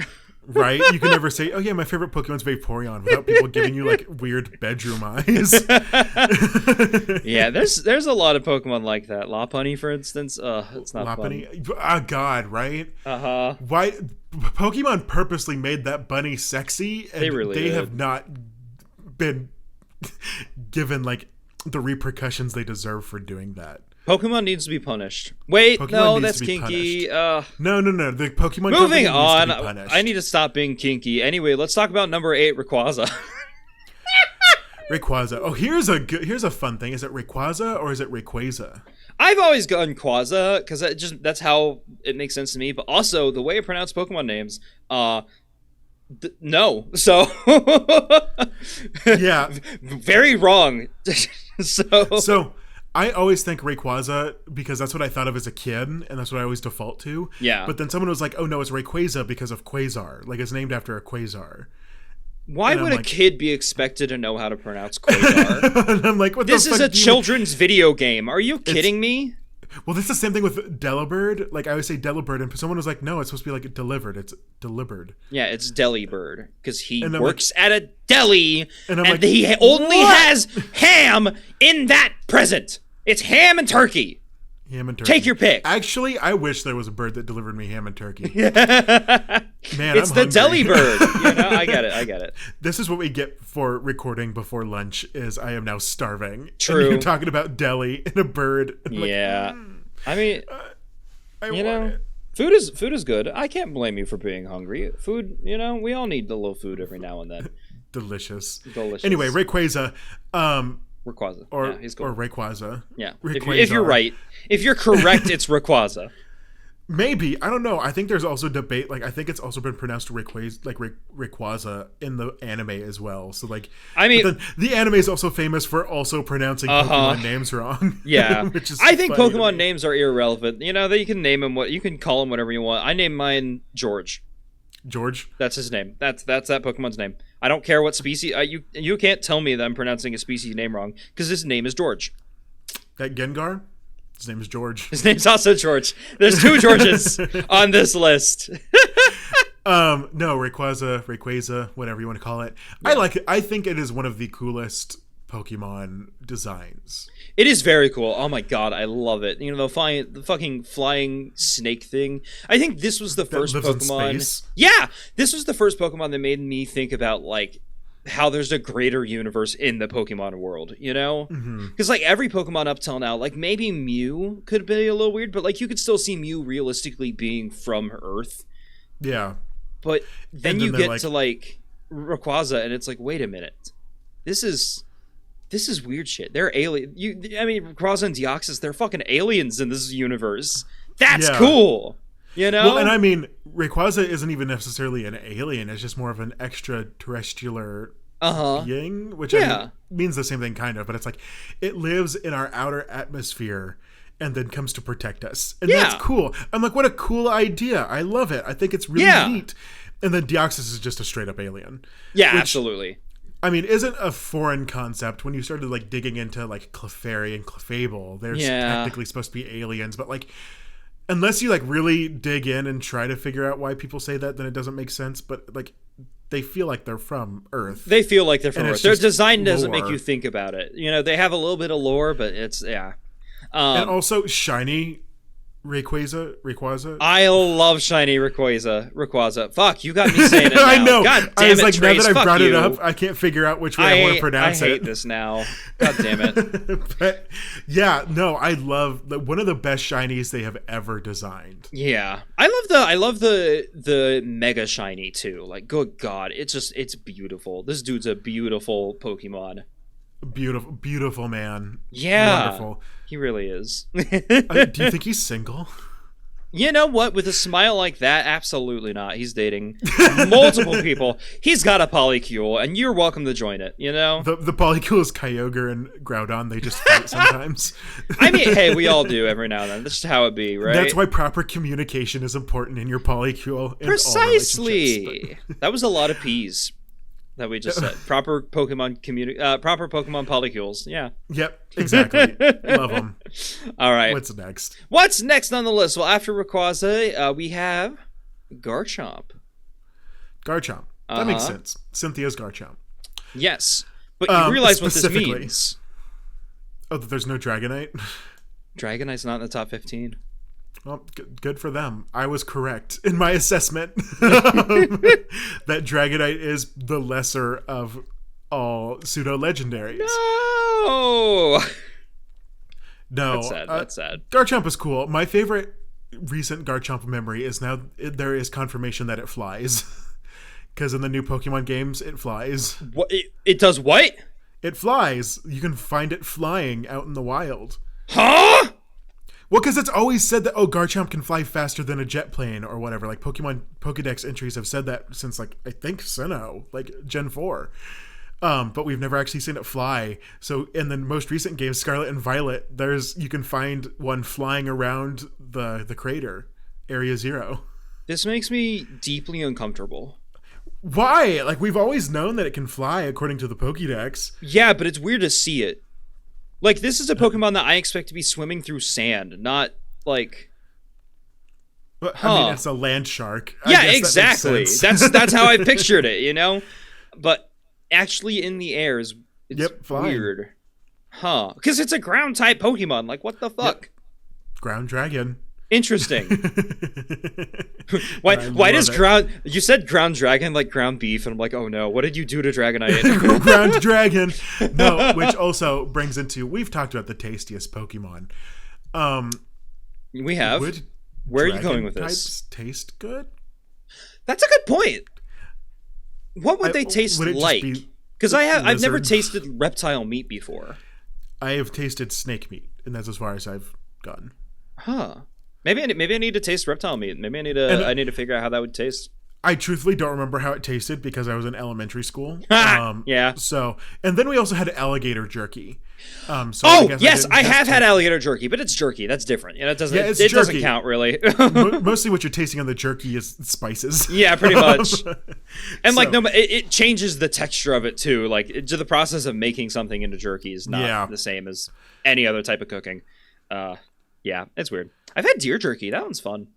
Right? You can never say, oh yeah, my favorite Pokemon's Vaporeon without people giving you like weird bedroom eyes. Yeah, there's a lot of Pokemon like that. Lopunny, for instance. It's not Lopunny. Oh God, right? fun. Uh-huh. Why Pokemon purposely made that bunny sexy, and They really did. have not been given like the repercussions they deserve for doing that. Pokemon needs to be punished. Wait, Pokemon no, needs that's to be kinky. No. The Pokemon Moving company on. needs to be punished. I need to stop being kinky. Anyway, let's talk about number 8, Rayquaza. Rayquaza. Oh, here's a fun thing. Is it Rayquaza or is it Rayquaza? I've always gone Quaza because that's how it makes sense to me. But also the way I pronounce Pokemon names, no. So Yeah, very wrong. So I always think Rayquaza because that's what I thought of as a kid, and that's what I always default to. Yeah. But then someone was like, "Oh no, it's Rayquaza because of Quasar. Like it's named after a Quasar." Why would a kid be expected to know how to pronounce Quasar? And I'm like, what this the is fuck a children's video game. Are you kidding me? Well, that's the same thing with Delibird. Like I always say Delibird, and someone was like, "No, it's supposed to be like delivered. It's Delibird." Yeah, it's Delibird because he And I'm works at a deli, and like, he only what? has ham in that present. It's ham and turkey. Ham and turkey. Take your pick. Actually, I wish there was a bird that delivered me ham and turkey. Man, it's the deli bird. You know, I get it. This is what we get for recording before lunch. Is I am now starving. True. And you're talking about deli and a bird. And Yeah. I mean, I you want know, it. food is good. I can't blame you for being hungry. Food, you know, we all need a little food every now and then. Delicious. Delicious. Anyway, Rayquaza. Rayquaza. Or Yeah, he's cool. or Rayquaza. Yeah. Rayquaza. If you're right, if you're correct, it's Rayquaza. Maybe, I don't know. I think there's also debate. Like I think it's also been pronounced Rayquaza in the anime as well. So like, I mean, but then the anime is also famous for also pronouncing Pokemon names wrong. Yeah, which is I think funny to Pokemon me. names are irrelevant. You know, that you can name them you can call him whatever you want. I named mine George. George. That's his name. That's that Pokemon's name. I don't care what species. You can't tell me that I'm pronouncing a species name wrong because his name is George. That Gengar. His name is George. His name's also George. There's 2 Georges on this list. No, Rayquaza, whatever you want to call it. Yeah. I like it. I think it is one of the coolest Pokemon designs. It is very cool. Oh my god, I love it. You know, the fucking flying snake thing. I think this was the first Pokemon. Yeah, this was the first Pokemon that made me think about like how there's a greater universe in the Pokemon world, you know? Because like every Pokemon up till now, like maybe Mew could be a little weird, but like you could still see Mew realistically being from Earth. Yeah. But then you get like, to like Rayquaza and it's like, wait a minute. This is weird shit. They're alien. I mean, Rayquaza and Deoxys, they're fucking aliens in this universe. That's cool. You know? Well, and I mean, Rayquaza isn't even necessarily an alien. It's just more of an extraterrestrial being, which I mean, means the same thing kind of, but it's like it lives in our outer atmosphere and then comes to protect us. And that's cool. I'm like, what a cool idea. I love it. I think it's really neat. And then Deoxys is just a straight up alien. Yeah, which, absolutely. I mean, isn't a foreign concept when you started like digging into like Clefairy and Clefable. They're technically supposed to be aliens, but like unless you like really dig in and try to figure out why people say that, then it doesn't make sense. But like they feel like they're from Earth. They feel like they're from Earth. Their design doesn't lore. make you think about it. You know, they have a little bit of lore, but it's and also shiny Rayquaza. I love shiny Rayquaza. Fuck, you got me saying it now. I know. God damn I was it, like, Trace, now that I brought you. it up, I can't figure out which way I want to pronounce it. I hate this now. God damn it. But yeah, no, I love one of the best shinies they have ever designed. Yeah, I love the mega shiny too. Like, good God, it's beautiful. This dude's a beautiful Pokemon. Beautiful man. Yeah, wonderful. He really is. Do you think he's single? You know what? With a smile like that, absolutely not. He's dating multiple people. He's got a polycule, and you're welcome to join it, you know? The polycule is Kyogre and Groudon. They just fight sometimes. I mean, hey, we all do every now and then. That's just how it be, right? That's why proper communication is important in your polycule. Precisely. That was a lot of P's that we just said. Proper Pokemon polycules. Yeah. Yep, exactly. Love them. All right. What's next on the list? Well, after Rayquaza, we have Garchomp. That makes sense. Cynthia's Garchomp. Yes. But you realize what this means. Oh, that there's no Dragonite? Dragonite's not in the top 15. Well, good for them. I was correct in my assessment that Dragonite is the lesser of all pseudo-legendaries. No! No, That's sad. That's sad. Garchomp is cool. My favorite recent Garchomp memory is now there is confirmation that it flies. Because in the new Pokemon games, it flies. What? It does what? It flies. You can find it flying out in the wild. Huh? Well, because it's always said that, Garchomp can fly faster than a jet plane or whatever. Like, Pokemon Pokedex entries have said that since, like, I think Sinnoh, like, Gen 4. But we've never actually seen it fly. So in the most recent game, Scarlet and Violet, you can find one flying around the crater, Area 0. This makes me deeply uncomfortable. Why? Like, we've always known that it can fly according to the Pokédex. Yeah, but it's weird to see it. Like, this is a Pokemon that I expect to be swimming through sand, not, like... But, I mean, it's a land shark. Yeah, exactly. That's how I pictured it, you know? But actually in the air is weird. Huh. Because it's a ground-type Pokemon. Like, what the fuck? Yep. Ground dragon. Interesting. Why does ground... You said ground dragon like ground beef, and I'm like, oh no, what did you do to Dragonite? Ground dragon. No, which also brings into... We've talked about the tastiest Pokemon. We have. Where are you going with this? Taste good? That's a good point. What would they taste like? Because I've never tasted reptile meat before. I have tasted snake meat, and that's as far as I've gotten. Huh. Maybe I need to taste reptile meat. Maybe I need to figure out how that would taste. I truthfully don't remember how it tasted because I was in elementary school. Yeah. So, and then we also had alligator jerky. I have had alligator jerky, but it's jerky. That's different. Yeah, it doesn't count really. Mostly, what you're tasting on the jerky is spices. Yeah, pretty much. And it changes the texture of it too. Like, the process of making something into jerky is not the same as any other type of cooking. Yeah, it's weird. I've had deer jerky. That one's fun.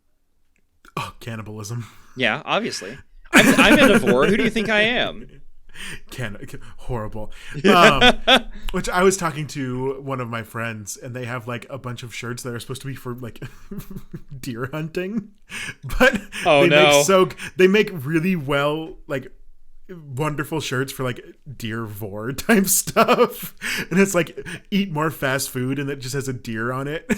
Oh, cannibalism. Yeah, obviously. I'm a devourer. Who do you think I am? Horrible. Which I was talking to one of my friends, and they have like a bunch of shirts that are supposed to be for like deer hunting, but they make really well like wonderful shirts for like deer vor type stuff, and it's like eat more fast food, and it just has a deer on it.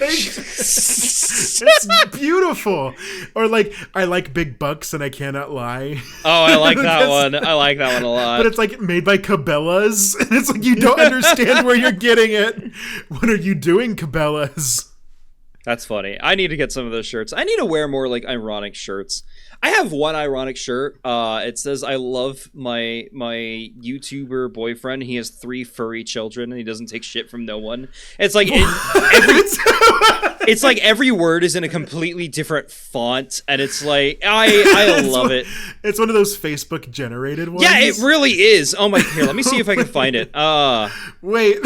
It's beautiful. Or like, I like big bucks and I cannot lie. Oh, I like that one. I like that one a lot. But it's like made by Cabela's, and it's like you don't understand where you're getting it. What are you doing, Cabela's? That's funny. I need to get some of those shirts. I need to wear more like ironic shirts. I have one ironic shirt. It says, I love my YouTuber boyfriend. He has 3 furry children and he doesn't take shit from no one. It's like it's like every word is in a completely different font, and it's like I love it. It's one of those Facebook generated ones. Yeah, it really is. Oh my, here, let me see if I can find it. Wait.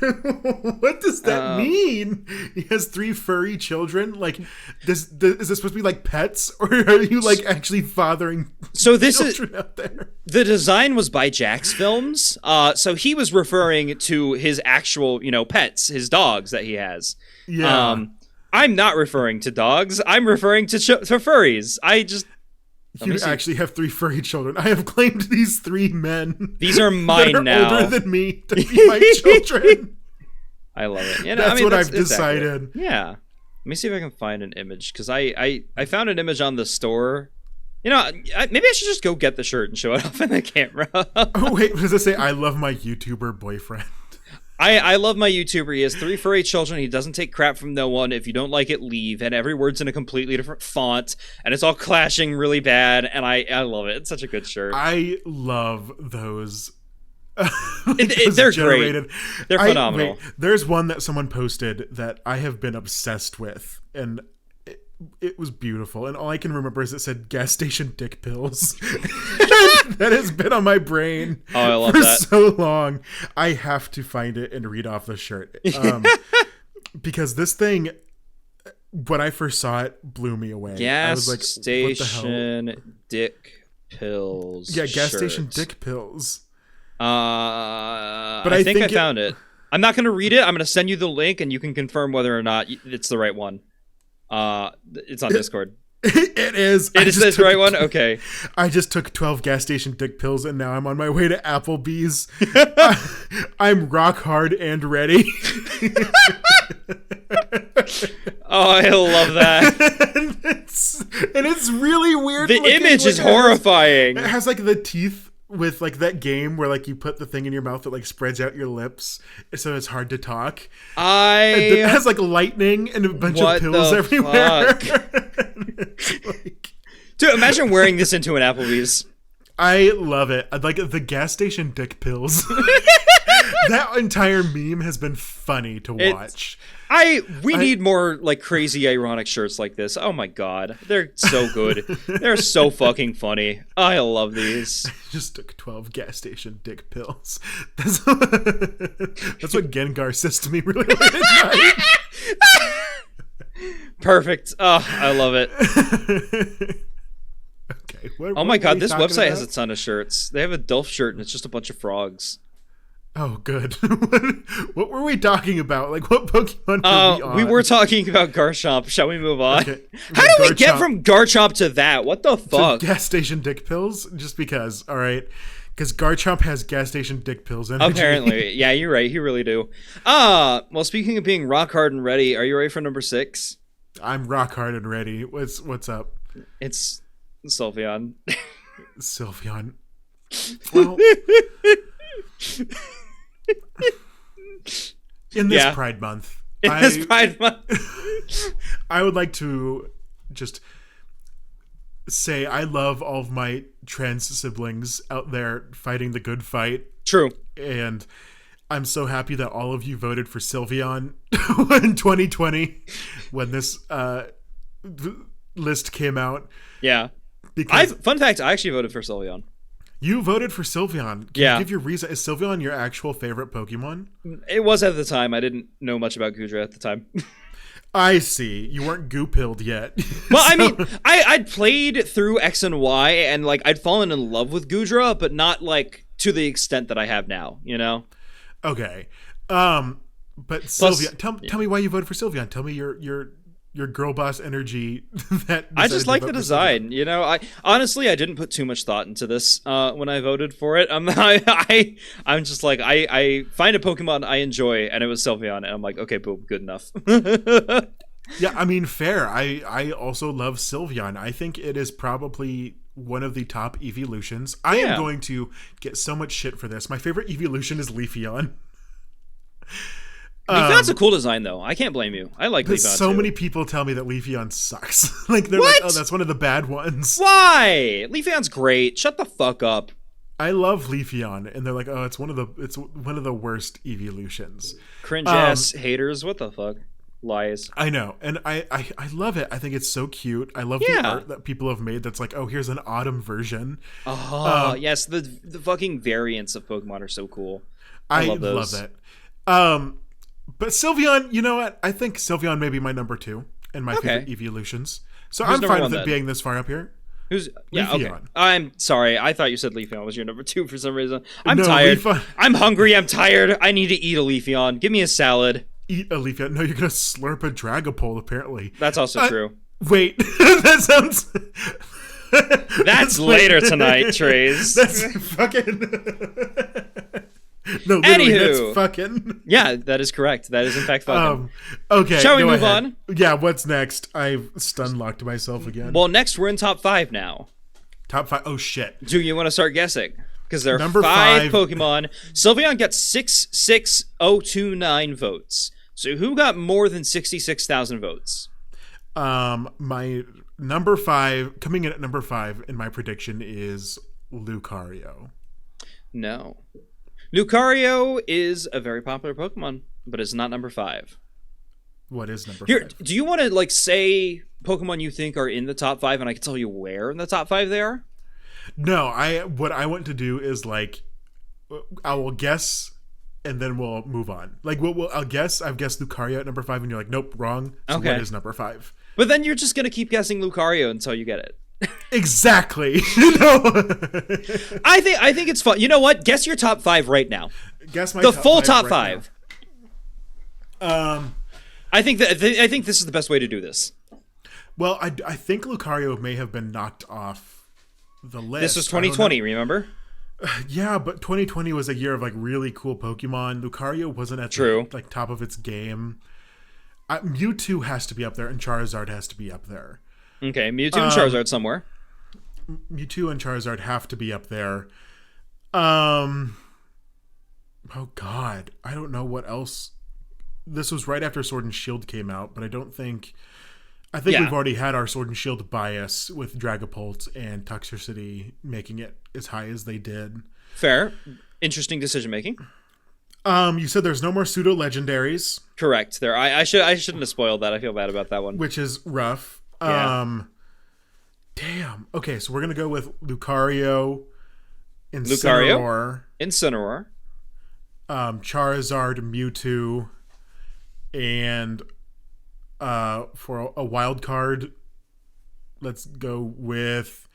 What does that mean? He has 3 furry children? Like, is this supposed to be like pets, or are you like actually fathering children out there? The design was by Jax Films, so he was referring to his actual, pets, his dogs that he has. Yeah. I'm not referring to dogs. I'm referring to furries. You actually have 3 furry children. I have claimed these 3 men. These are mine that are now. Older than me to be my children. I love it. That's what I've decided. Yeah. Let me see if I can find an image, because I found an image on the store. Maybe I should just go get the shirt and show it off in the camera. Oh wait, does it say I love my YouTuber boyfriend? I love my YouTuber. He has 3 furry children. He doesn't take crap from no one. If you don't like it, leave. And every word's in a completely different font, and it's all clashing really bad. And I love it. It's such a good shirt. I love those. They're generated. Great. They're phenomenal. There's one that someone posted that I have been obsessed with, and it was beautiful. And all I can remember is it said gas station dick pills. That has been on my brain for so long. I have to find it and read off the shirt. Because this thing, when I first saw it, blew me away. Gas I was like, station dick pills. Yeah, gas station dick pills. But I think I found it. I'm not going to read it. I'm going to send you the link, and you can confirm whether or not it's the right one. It's on Discord. It is. It is the right one? Okay. I just took 12 gas station dick pills, and now I'm on my way to Applebee's. I'm rock hard and ready. Oh, I love that. and it's really weird. The image is horrifying. It has like the teeth with like that game where like you put the thing in your mouth that like spreads out your lips so it's hard to talk. It has like lightning and a bunch of pills everywhere. Dude, imagine wearing this into an Applebee's. I love it. I'd like the gas station dick pills. That entire meme has been funny to watch. We need more like crazy ironic shirts like this. Oh my god, they're so good. They're so fucking funny. I love these. I just took 12 gas station dick pills. That's what Gengar says to me really late at night. Perfect. Oh, I love it. Okay. Oh my god, this website has a ton of shirts. They have a Dolph shirt and it's just a bunch of frogs. Oh, good. What were we talking about? Like, what Pokemon were we on? We were talking about Garchomp. Shall we move on? Okay. How do we get from Garchomp to that? What the fuck? To gas station dick pills? Just because, all right? Because Garchomp has gas station dick pills energy. Apparently. Yeah, you're right. You really do. Well, speaking of being rock hard and ready, are you ready for number 6? I'm rock hard and ready. What's up? It's Sylveon. Sylveon. Well... In this Pride Month, I would like to just say I love all of my trans siblings out there fighting the good fight. True. And I'm so happy that all of you voted for Sylveon in 2020 when this list came out. Yeah. Fun fact, I actually voted for Sylveon. You voted for Sylveon. Can you give your reason? Is Sylveon your actual favorite Pokemon? It was at the time. I didn't know much about Goodra at the time. I see. You weren't goo-pilled yet. Well, I mean, I'd played through X and Y, and like I'd fallen in love with Goodra, but not like to the extent that I have now. You know? Okay. But Sylveon, tell me why you voted for Sylveon. Tell me your girl boss energy. I just like the design. You know, I didn't put too much thought into this when I voted for it. I'm just like I find a Pokemon I enjoy, and it was Sylveon, and I'm like, okay, boom, good enough. Yeah, I mean, fair. I also love Sylveon. I think it is probably one of the top evolutions. I am going to get so much shit for this. My favorite evolution is Leafeon. Leafeon's a cool design, though. I can't blame you. I like Leafeon, so many people tell me that Leafeon sucks. Like, they're like, oh, that's one of the bad ones. Why? Leafeon's great. Shut the fuck up. I love Leafeon, and they're like, oh, it's one of the worst evolutions. Cringe-ass haters. What the fuck? Lies. I know, and I love it. I think it's so cute. I love the art that people have made that's like, oh, here's an autumn version. Oh, yes, the fucking variants of Pokemon are so cool. I love those. Love that. But Sylveon, you know what? I think Sylveon may be my number 2 in my favorite evolutions. So I'm fine with it being this far up here. Leafeon. Okay. I'm sorry. I thought you said Leafeon was your number 2 for some reason. I'm tired. I'm hungry. I'm tired. I need to eat a Leafeon. Give me a salad. Eat a Leafeon? No, you're gonna slurp a Dragapult. Apparently, that's also true. Wait, that sounds. That's later tonight, Trace. That's fucking. No, literally, that's fucking. Yeah, that is correct. That is in fact fucking. Okay, shall we move on? Yeah, what's next? I've stun locked myself again. Well, next we're in top 5 now. Top 5. Oh shit! Do you want to start guessing? Because there are number 5 Pokemon. Sylveon got 66029 votes. So who got more than 66,000 votes? My number 5, coming in at number 5 in my prediction is Lucario. No. Lucario is a very popular Pokemon, but it's not number 5. What is number 5? Do you want to like say Pokemon you think are in the top 5, and I can tell you where in the top 5 they are? No, what I want to do is like I will guess and then we'll move on. Like I've guessed Lucario at number 5, and you're like, nope, wrong. So what is number 5? But then you're just gonna keep guessing Lucario until you get it. Exactly. No. I think it's fun. You know what? Guess your top 5 right now. Guess my full top 5. Now. I think this is the best way to do this. Well, I think Lucario may have been knocked off the list. This was 2020, remember? Yeah, but 2020 was a year of like really cool Pokemon. Lucario wasn't at the like top of its game. Mewtwo has to be up there, and Charizard has to be up there. Okay, Mewtwo and Charizard somewhere. Mewtwo and Charizard have to be up there. Oh God, I don't know what else. This was right after Sword and Shield came out, but I think we've already had our Sword and Shield bias with Dragapult and Toxtricity making it as high as they did. Fair. Interesting decision making. You said there's no more pseudo legendaries. Correct. There. I shouldn't have spoiled that. I feel bad about that one. Which is rough. Yeah. Damn. Okay, so we're gonna go with Lucario, Incineroar, Charizard, Mewtwo, and for a wild card, let's go with.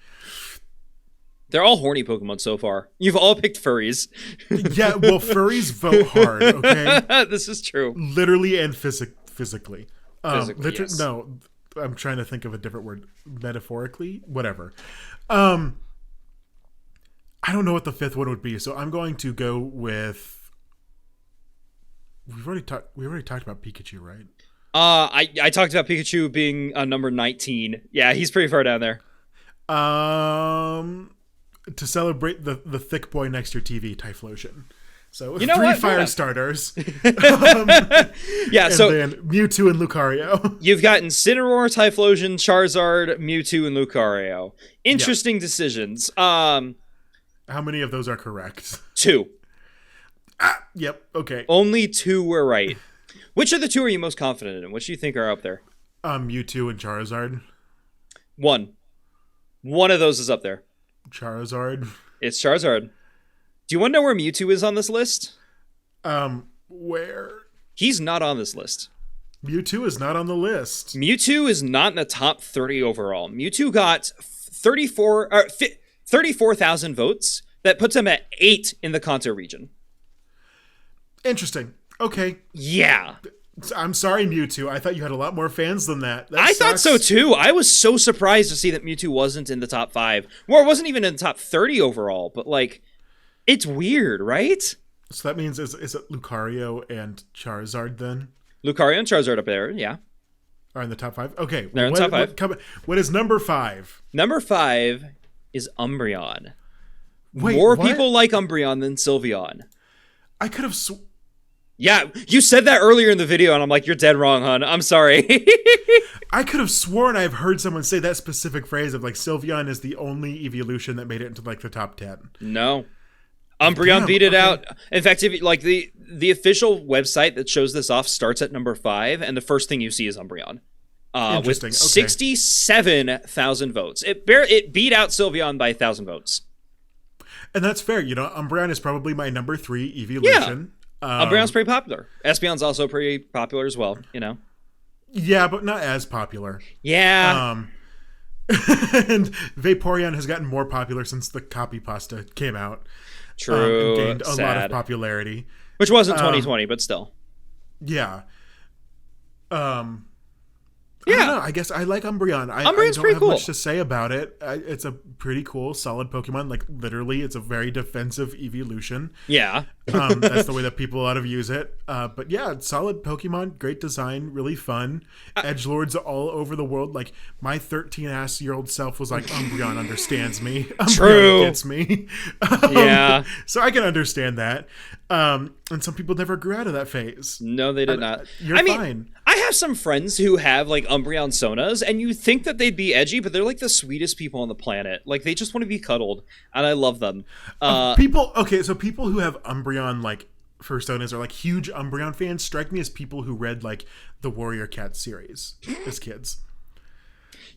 They're all horny Pokemon so far. You've all picked furries. Yeah, well, furries vote hard, okay? This is true. Literally and physically. Yes. No, I'm trying to think of a different word. Metaphorically? Whatever. I don't know what the fifth one would be, so I'm going to go with... We already talked about Pikachu, right? I talked about Pikachu being number 19. Yeah, he's pretty far down there. To celebrate the thick boy next to your TV, Typhlosion. So you know 3 what? fire starters. Yeah, so then Mewtwo and Lucario. You've got Incineroar, Typhlosion, Charizard, Mewtwo, and Lucario. Interesting decisions. How many of those are correct? 2. Yep. Okay. Only 2 were right. Which of the 2 are you most confident in? Which do you think are up there? Mewtwo and Charizard. 1. One of those is up there. Charizard. It's Charizard. Do you want to know where Mewtwo is on this list? Where? He's not on this list. Mewtwo is not on the list. Mewtwo is not in the top 30 overall. Mewtwo got 34,000 votes. That puts him at 8 in the Kanto region. Interesting. Okay. Yeah. I'm sorry, Mewtwo. I thought you had a lot more fans than that. I thought so too. I was so surprised to see that Mewtwo wasn't in the top 5. Well, it wasn't even in the top 30 overall, but like, it's weird, right? So that means is it Lucario and Charizard then? Lucario and Charizard up there, yeah. Are in the top 5? Okay. They're in the top 5. What is number 5? Number 5 is Umbreon. Wait, more what? people like Umbreon than Sylveon. I could have... Yeah, you said that earlier in the video, and I'm like, you're dead wrong, hon. I'm sorry. I could have sworn I've heard someone say that specific phrase of like Sylveon is the only evolution that made it into like the top 10. No. Umbreon beat it out. In fact, if like the official website that shows this off starts at number 5, and the first thing you see is Umbreon. With 67,000 votes. It beat out Sylveon by 1,000 votes. And that's fair. You know, Umbreon is probably my number 3 evolution. Yeah. Umbreon's pretty popular. Espeon's also pretty popular as well, you know? Yeah, but not as popular. Yeah. And Vaporeon has gotten more popular since the copy pasta came out. True. And gained a lot of popularity. Which wasn't 2020, but still. Yeah. I don't know. I guess I like Umbreon. I don't have much to say about it. It's a pretty cool, solid Pokemon. Like, literally, it's a very defensive evolution. Yeah. That's the way that people ought to use it. But yeah, solid Pokemon, great design, really fun. Edgelords all over the world. Like, my 13-year-old self was like, Umbreon understands me. Umbreon gets me. Yeah. So I can understand that. And some people never grew out of that phase. No, they did not. You're fine. I have some friends who have like Umbreon Sonas, and you think that they'd be edgy, but they're like the sweetest people on the planet. Like, they just want to be cuddled, and I love them. So people who have Umbreon like for Sonas are like huge Umbreon fans. Strike me as people who read like the Warrior Cat series as kids.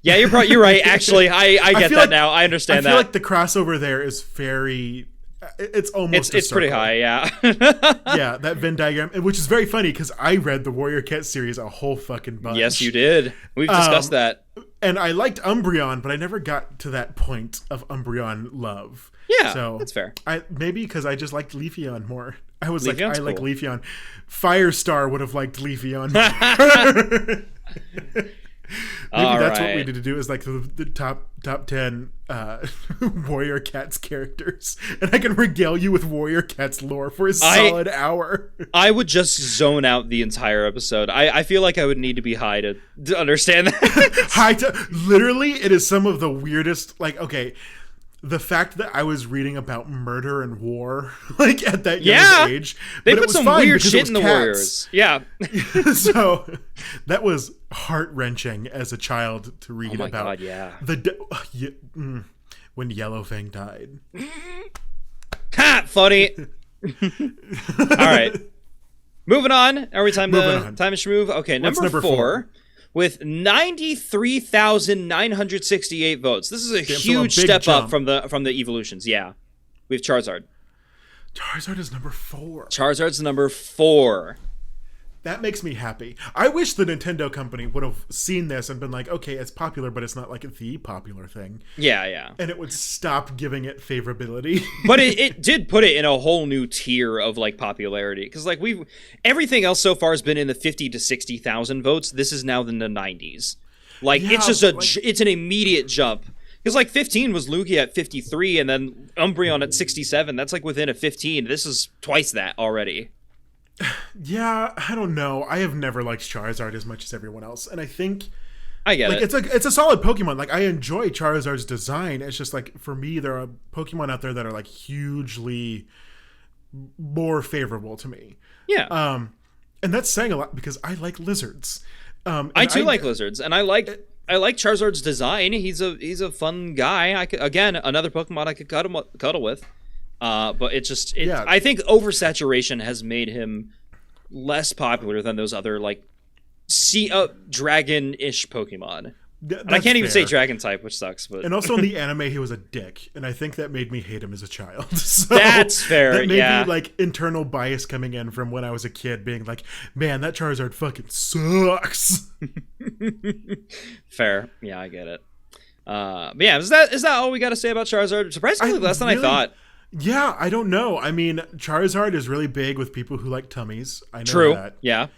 Yeah, you're right. Actually, I get that now. I understand that. I feel like the crossover there is very. It's almost. It's pretty high, yeah. Yeah, that Venn diagram, which is very funny because I read the Warrior Cat series a whole fucking bunch. Yes, you did. We've discussed that. And I liked Umbreon, but I never got to that point of Umbreon love. Yeah, so that's fair. Maybe because I just liked Leafeon more. I was Leafeon's like, I cool. like Leafeon. Firestar would have liked Leafeon. Maybe All that's right. what we need to do is like the top 10 Warrior Cats characters, and I can regale you with Warrior Cats lore for a solid hour. I would just zone out the entire episode. I feel like I would need to be high to understand that. Literally, it is some of the weirdest. Like, okay, the fact that I was reading about murder and war, like at that young age, they but put it was some fine weird because shit in the cats. Warriors. Yeah. So that was heart wrenching as a child to read my about. God, yeah. When Yellowfang died. Ha! Funny. All right. Moving on. Are we time to schmoove? Okay, number 4 with 93,968 votes. This is a huge step up from the evolutions. Yeah. We have Charizard. Charizard is number 4. Charizard's number 4. That makes me happy. I wish the Nintendo company would have seen this and been like, okay, it's popular, but it's not like the popular thing. Yeah, yeah. And it would stop giving it favorability. But it did put it in a whole new tier of like popularity. Because like everything else so far has been in the 50 to 60,000 votes. This is now in the 90s. Like it's just it's an immediate jump. Because like 15 was Lugia at 53 and then Umbreon at 67. That's like within a 15. This is twice that already. Yeah, I don't know. I have never liked Charizard as much as everyone else, and I think I get it. It's a solid Pokemon. Like I enjoy Charizard's design. It's just like for me, there are Pokemon out there that are like hugely more favorable to me. Yeah. And that's saying a lot because I like lizards. I too like lizards, and I like Charizard's design. He's a fun guy. Again, another Pokemon I could cuddle with. But I think oversaturation has made him less popular than those other like dragon-ish Pokemon. And I can't even say dragon type, which sucks. But and also in the anime, he was a dick, and I think that made me hate him as a child. So that's fair. That may be like internal bias coming in from when I was a kid, being like, "Man, that Charizard fucking sucks." Fair. Yeah, I get it. But yeah, is that all we got to say about Charizard? Surprisingly less than I thought. Yeah, I don't know. I mean, Charizard is really big with people who like tummies. I know that. Yeah.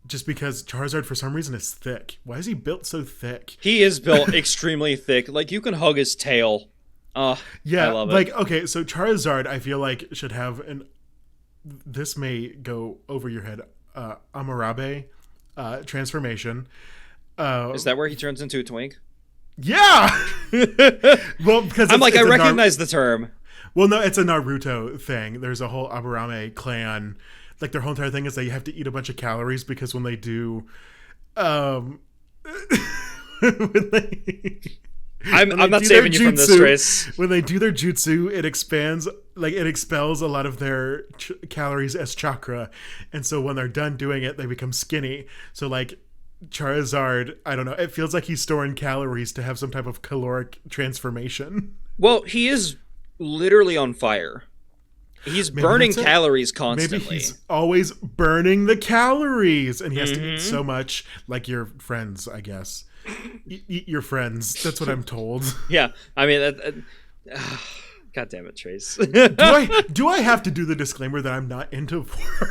Just because Charizard for some reason is thick. Why is he built so thick? He is built extremely thick. Like you can hug his tail. Yeah, I love it. Like okay, so Charizard I feel like should have this may go over your head. Amarabe transformation. Is that where he turns into a twink? Yeah. Well, because I'm like I recognize the term. Well, no, it's a Naruto thing. There's a whole Aburame clan. Like their whole entire thing is that you have to eat a bunch of calories because when they do, I'm not saving you from this, Trace. When they do their jutsu, it expels a lot of their calories as chakra, and so when they're done doing it, they become skinny. So like Charizard, I don't know, it feels like he's storing calories to have some type of caloric transformation. Well, he is literally on fire. He's burning calories constantly. Maybe he's always burning the calories, and he has to eat so much, like your friends, I guess. Eat your friends. That's what I'm told. Yeah, I mean, God damn it, Trace. Do I have to do the disclaimer that I'm not into porn?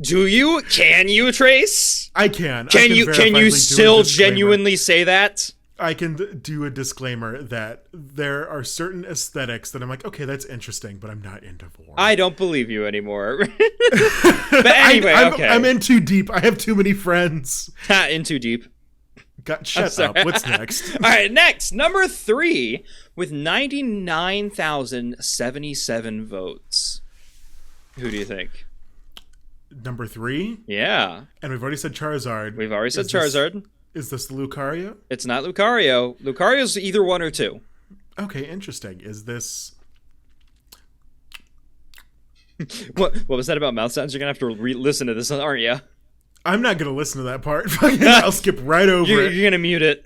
Do you? Can you, Trace? I can. Can you still genuinely say that? I can do a disclaimer that there are certain aesthetics that I'm like, okay, that's interesting, but I'm not into porn. I don't believe you anymore. But anyway, okay. I'm in too deep. I have too many friends. In too deep. Shut up. What's next? All right, next. Number 3 with 99,077 votes. Who do you think? Number 3? Yeah. And we've already said Charizard. We've already said Charizard. Is this Lucario? It's not Lucario. Lucario's either 1 or 2. Okay, interesting. Is this... What was that about mouth sounds? You're going to have to listen to this, aren't you? I'm not going to listen to that part. I'll skip right over it. You're going to mute it.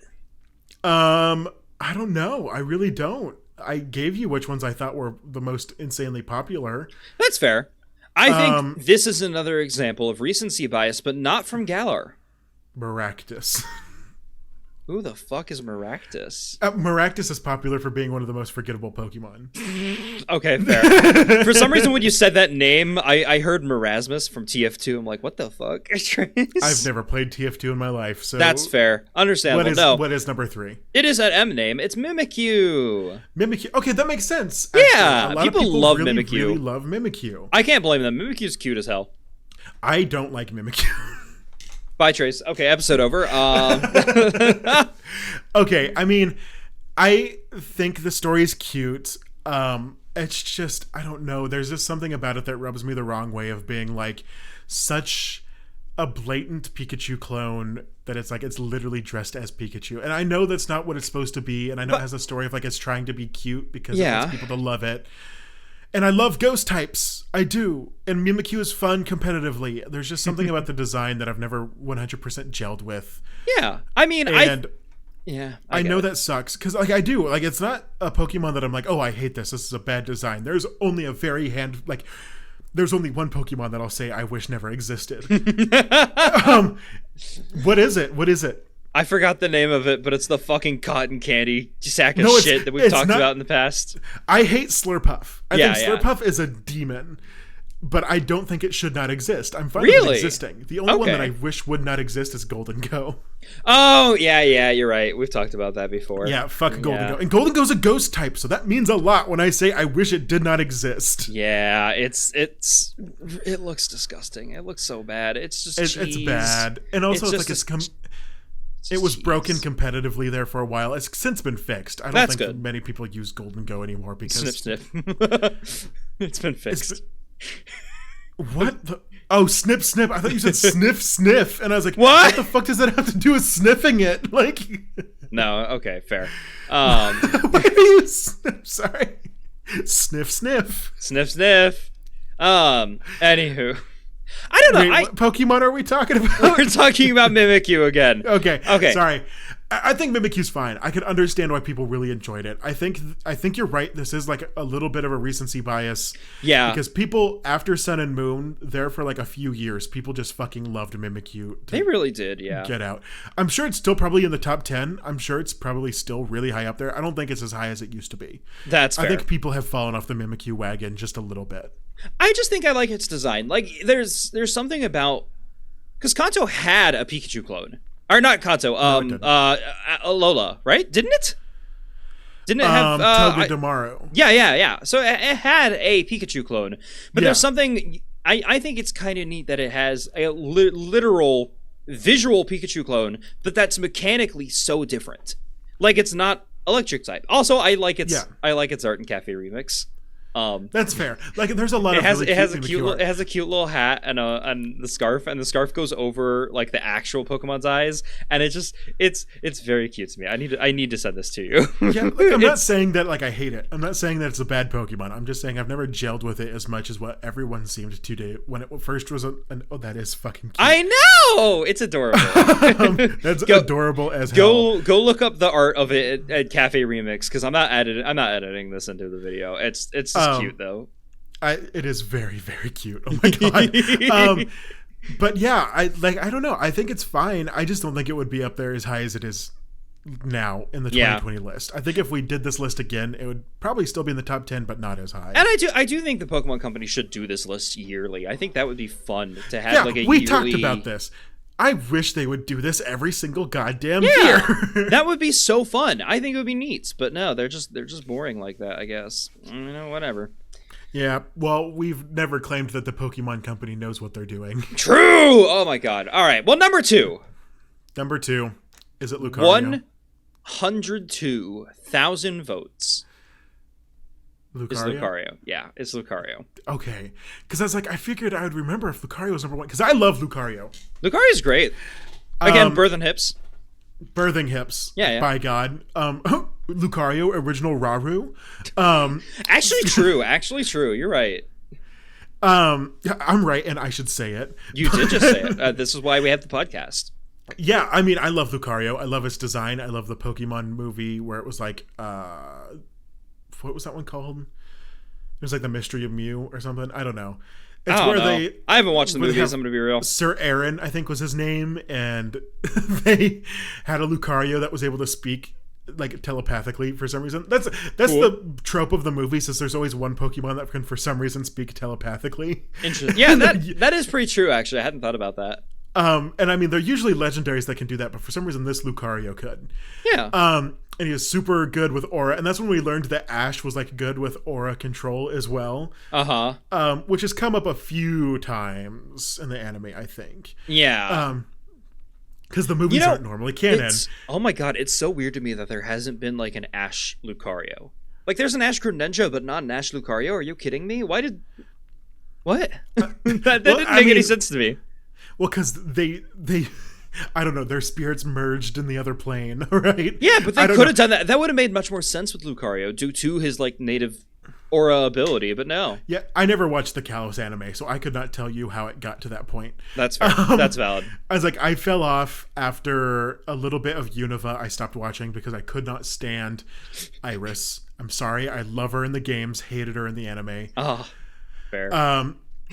I don't know. I really don't. I gave you which ones I thought were the most insanely popular. That's fair. I think this is another example of recency bias, but not from Galar. Maractus. Who the fuck is Maractus? Maractus is popular for being one of the most forgettable Pokemon. Okay, fair. For some reason, when you said that name, I heard Marasmus from TF2. I'm like, what the fuck? I've never played TF2 in my life, so that's fair. Understandable. What is number 3? It is an M name. It's Mimikyu. Mimikyu. Okay, that makes sense. Yeah, a lot people of people love really, Mimikyu. Really love Mimikyu. I can't blame them. Mimikyu's cute as hell. I don't like Mimikyu. Bye, Trace. Okay, episode over. Okay, I mean, I think the story's cute. It's just, I don't know. There's just something about it that rubs me the wrong way of being like such a blatant Pikachu clone that it's like it's literally dressed as Pikachu. And I know that's not what it's supposed to be. And I know it has a story of like it's trying to be cute because it wants people to love it. And I love ghost types. I do. And Mimikyu is fun competitively. There's just something about the design that I've never 100% gelled with. Yeah. I mean, I know it. that sucks. Because, like, I do. Like, it's not a Pokemon that I'm like, oh, I hate this. This is a bad design. There's only there's only one Pokemon that I'll say I wish never existed. What is it? What is it? I forgot the name of it, but it's the fucking cotton candy sack of shit that we've talked about in the past. I hate Slurpuff. I think Slurpuff is a demon, but I don't think it should not exist. I'm fine with it existing. The only one that I wish would not exist is Golden Go. Oh, yeah, you're right. We've talked about that before. Yeah, fuck Golden Go. And Golden Go's a ghost type, so that means a lot when I say I wish it did not exist. Yeah, it looks disgusting. It looks so bad. It's just it's bad. And also it was broken competitively there for a while. It's since been fixed. I don't think many people use Golden Go anymore because snip. It's been fixed. What the? Oh, snip. I thought you said sniff, and I was like, what the fuck does that have to do with sniffing it? Like, no. Okay, fair. Why do you snip? Sorry, sniff. Anywho. I don't know. What Pokemon are we talking about? We're talking about Mimikyu again. Okay. Sorry. I think Mimikyu's fine. I can understand why people really enjoyed it. I think you're right. This is like a little bit of a recency bias. Yeah. Because people after Sun and Moon, there for like a few years, people just fucking loved Mimikyu. They really did. Yeah. Get out. I'm sure it's still probably in the top 10. I'm sure it's probably still really high up there. I don't think it's as high as it used to be. That's fair. I think people have fallen off the Mimikyu wagon just a little bit. I just think I like its design. Like, there's something about... Because Kanto had a Pikachu clone. Or not Kanto, Alola, right? Didn't it? Didn't it have... Togedemaru. Yeah. So it had a Pikachu clone. But there's something... I think it's kind of neat that it has a literal visual Pikachu clone, but that's mechanically so different. Like, it's not electric type. Also, I like its art in Cafe Remix. That's fair. Like, there's a lot of it has a cute little hat and the scarf goes over like the actual Pokemon's eyes, and it's very cute to me. I need to send this to you. Yeah, like, I'm not saying that like I hate it. I'm not saying that it's a bad Pokemon. I'm just saying I've never gelled with it as much as what everyone seemed to do when it first was that is fucking cute. I know, it's adorable. That's adorable as hell. Go look up the art of it at Cafe Remix, because I'm not editing this into the video. It's cute though. It is very, very cute. Oh my god. But yeah, I don't know. I think it's fine. I just don't think it would be up there as high as it is now in the 2020 list. I think if we did this list again, it would probably still be in the top 10, but not as high. And I do think the Pokemon Company should do this list yearly. I think that would be fun to have like a we yearly... talked about this. I wish they would do this every single goddamn year. That would be so fun. I think it would be neat, but no, they're just boring like that, I guess. Whatever. Yeah, well, we've never claimed that the Pokemon Company knows what they're doing. True! Oh my god. All right, well, number 2. Number 2. Is it Lucario? 102,000 votes. Lucario? It's Lucario. Yeah, it's Lucario. Okay. Because I was like, I figured I would remember if Lucario was number 1. Because I love Lucario. Lucario's great. Again, birth and hips. Birthing hips. Yeah. By God. Lucario, original Raru. Actually true. You're right. I'm right, and I should say it. You did just say it. This is why we have the podcast. Yeah, I mean, I love Lucario. I love its design. I love the Pokemon movie where it was like, what was that one called? There's like the Mystery of Mew or something. I don't know. It's I don't where know. I haven't watched the movies. I'm gonna be real. Sir Aaron, I think was his name, and they had a Lucario that was able to speak like telepathically for some reason. That's cool. The trope of the movies is there's always one Pokemon that can for some reason speak telepathically. Interesting. Yeah, that is pretty true. Actually, I hadn't thought about that. And I mean, they're usually legendaries that can do that, but for some reason, this Lucario could. Yeah. And he was super good with Aura, and that's when we learned that Ash was like good with Aura control as well. Which has come up a few times in the anime, I think. Yeah. Because the movies aren't normally canon. Oh my god, it's so weird to me that there hasn't been like an Ash Lucario. Like, there's an Ash Greninja, but not an Ash Lucario. Are you kidding me? What? That didn't make any sense to me. Well, because they I don't know, their spirits merged in the other plane, right? Yeah, but they could have done that. That would have made much more sense with Lucario due to his like native aura ability, but no. Yeah, I never watched the Kalos anime, so I could not tell you how it got to that point. That's fair. That's valid. I was like, I fell off after a little bit of Unova. I stopped watching because I could not stand Iris. I'm sorry, I love her in the games, hated her in the anime. Oh, fair.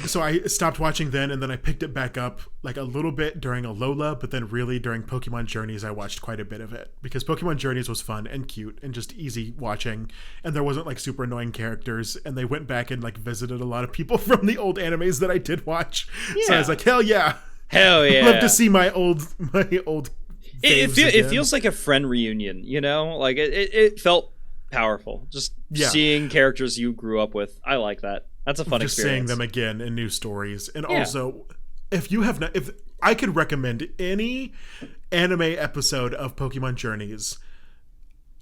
So I stopped watching then, and then I picked it back up like a little bit during Alola, but then really during Pokemon Journeys, I watched quite a bit of it because Pokemon Journeys was fun and cute and just easy watching, and there wasn't like super annoying characters, and they went back and like visited a lot of people from the old animes that I did watch. Yeah. So I was like, hell yeah. Love to see my old it feels like a friend reunion, you know? Like it felt powerful. Just seeing characters you grew up with. I like that. That's a fun experience. Just seeing them again in new stories. And also, if I could recommend any anime episode of Pokemon Journeys,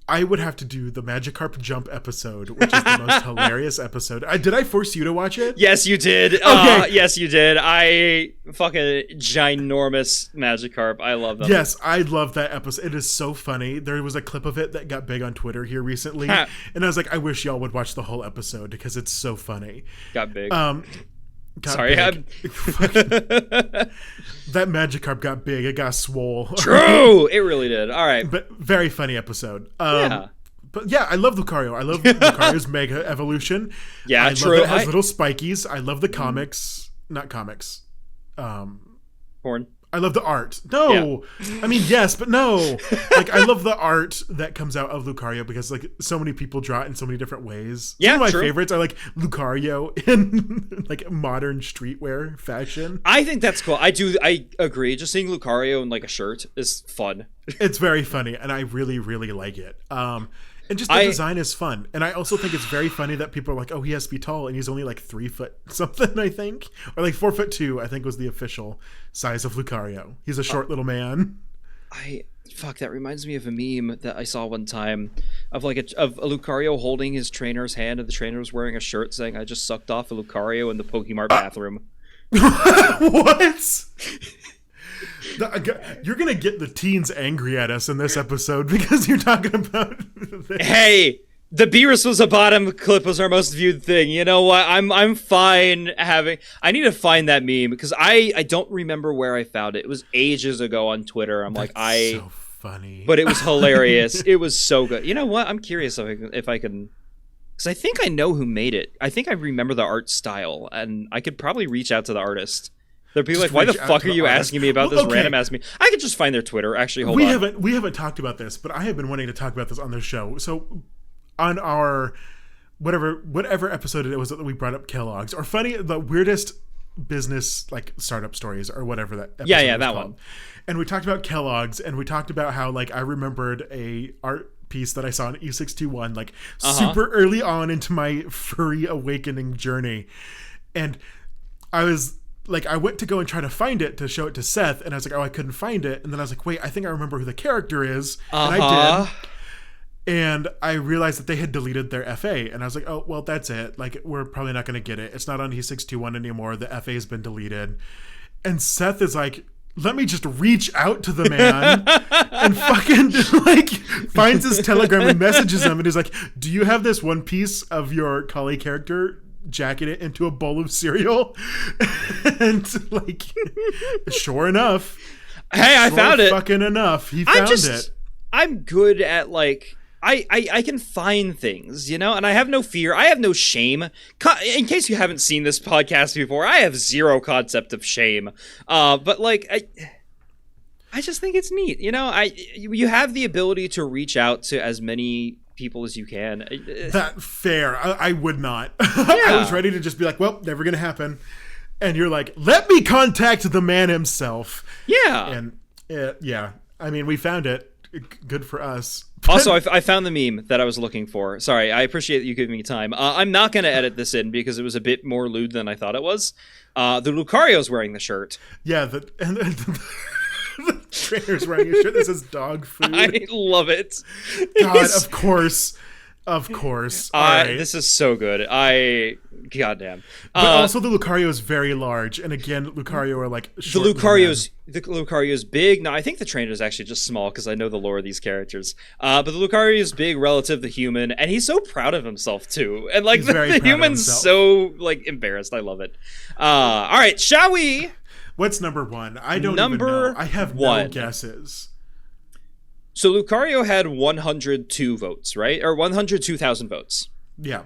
I would have to do the Magikarp Jump episode, which is the most hilarious episode. Did I force you to watch it? Yes, you did. Okay. Yes, you did. I fucking ginormous Magikarp. I love them. Yes, I love that episode. It is so funny. There was a clip of it that got big on Twitter here recently, and I was like, I wish y'all would watch the whole episode because it's so funny. Got big. Sorry, that Magikarp got big. It got swole. True, it really did. All right, but very funny episode. But yeah, I love Lucario. I love Lucario's Mega Evolution. Yeah, I love it has little spikies. I love the comics, not comics. Porn. I love the art. No, yeah. I mean, yes, but no. Like, I love the art that comes out of Lucario because, like, so many people draw it in so many different ways. Yeah, some of my favorites are, like, Lucario in, like, modern streetwear fashion. I think that's cool. I agree. Just seeing Lucario in, like, a shirt is fun. It's very funny, and I really, really like it. And just the design is fun. And I also think it's very funny that people are like, oh, he has to be tall, and he's only like 3 foot something, I think. Or like 4'2", I think was the official size of Lucario. He's a short little man. That reminds me of a meme that I saw one time of like a Lucario holding his trainer's hand, and the trainer was wearing a shirt saying, I just sucked off a Lucario in the Pokemart bathroom. What? You're gonna get the teens angry at us in this episode because you're talking about this. Hey, the Beerus was a bottom clip was our most viewed thing. You know what? I'm fine having. I need to find that meme because I don't remember where I found it. It was ages ago on Twitter. So funny, but it was hilarious. It was so good. You know what? I'm curious if I can. Because I think I know who made it. I think I remember the art style, and I could probably reach out to the artist. They'd be like, why the fuck are you asking me about this random ass me? I could just find their Twitter. Actually, hold on. We haven't talked about this, but I have been wanting to talk about this on the show. So on our whatever episode it was that we brought up Kellogg's, or the weirdest business like startup stories or whatever that episode was that called. One. And we talked about Kellogg's, and we talked about how like I remembered a art piece that I saw in E621 like super early on into my furry awakening journey, and I was like, I went to go and try to find it to show it to Seth, and I was like, oh, I couldn't find it. And then I was like, wait, I think I remember who the character is. And I did. And I realized that they had deleted their FA. And I was like, oh, well, that's it. Like, we're probably not going to get it. It's not on E621 anymore. The FA has been deleted. And Seth is like, let me just reach out to the man and fucking like finds his Telegram and messages him. And he's like, do you have this one piece of your Kali character? Jacket it into a bowl of cereal, and like, sure enough, hey, I found it. Fucking enough, he found it. I'm good at like, I can find things, you know, and I have no fear. I have no shame. In case you haven't seen this podcast before, I have zero concept of shame. But like, I just think it's neat, you know. You have the ability to reach out to as many people as you can. That fair. I would not. Yeah. I was ready to just be like, well, never gonna happen. And you're like, let me contact the man himself. Yeah. And yeah, I mean, we found it. Good for us. Also, I found the meme that I was looking for. Sorry, I appreciate you giving me time. I'm not going to edit this in because it was a bit more lewd than I thought it was. The Lucario's wearing the shirt. Yeah, the trainer's wearing a shirt that says dog food. I love it. God, of course. Of course. All right. This is so good. Goddamn. But also the Lucario is very large, and again, Lucario are like short. The Lucario's big. No, I think the trainer is actually just small because I know the lore of these characters. But the Lucario is big relative to human, and he's so proud of himself too. And like the human's so like embarrassed. I love it. All right, shall we? What's number one? I don't even know. I have no guesses. So Lucario had 102 votes, right? Or 102,000 votes. Yeah.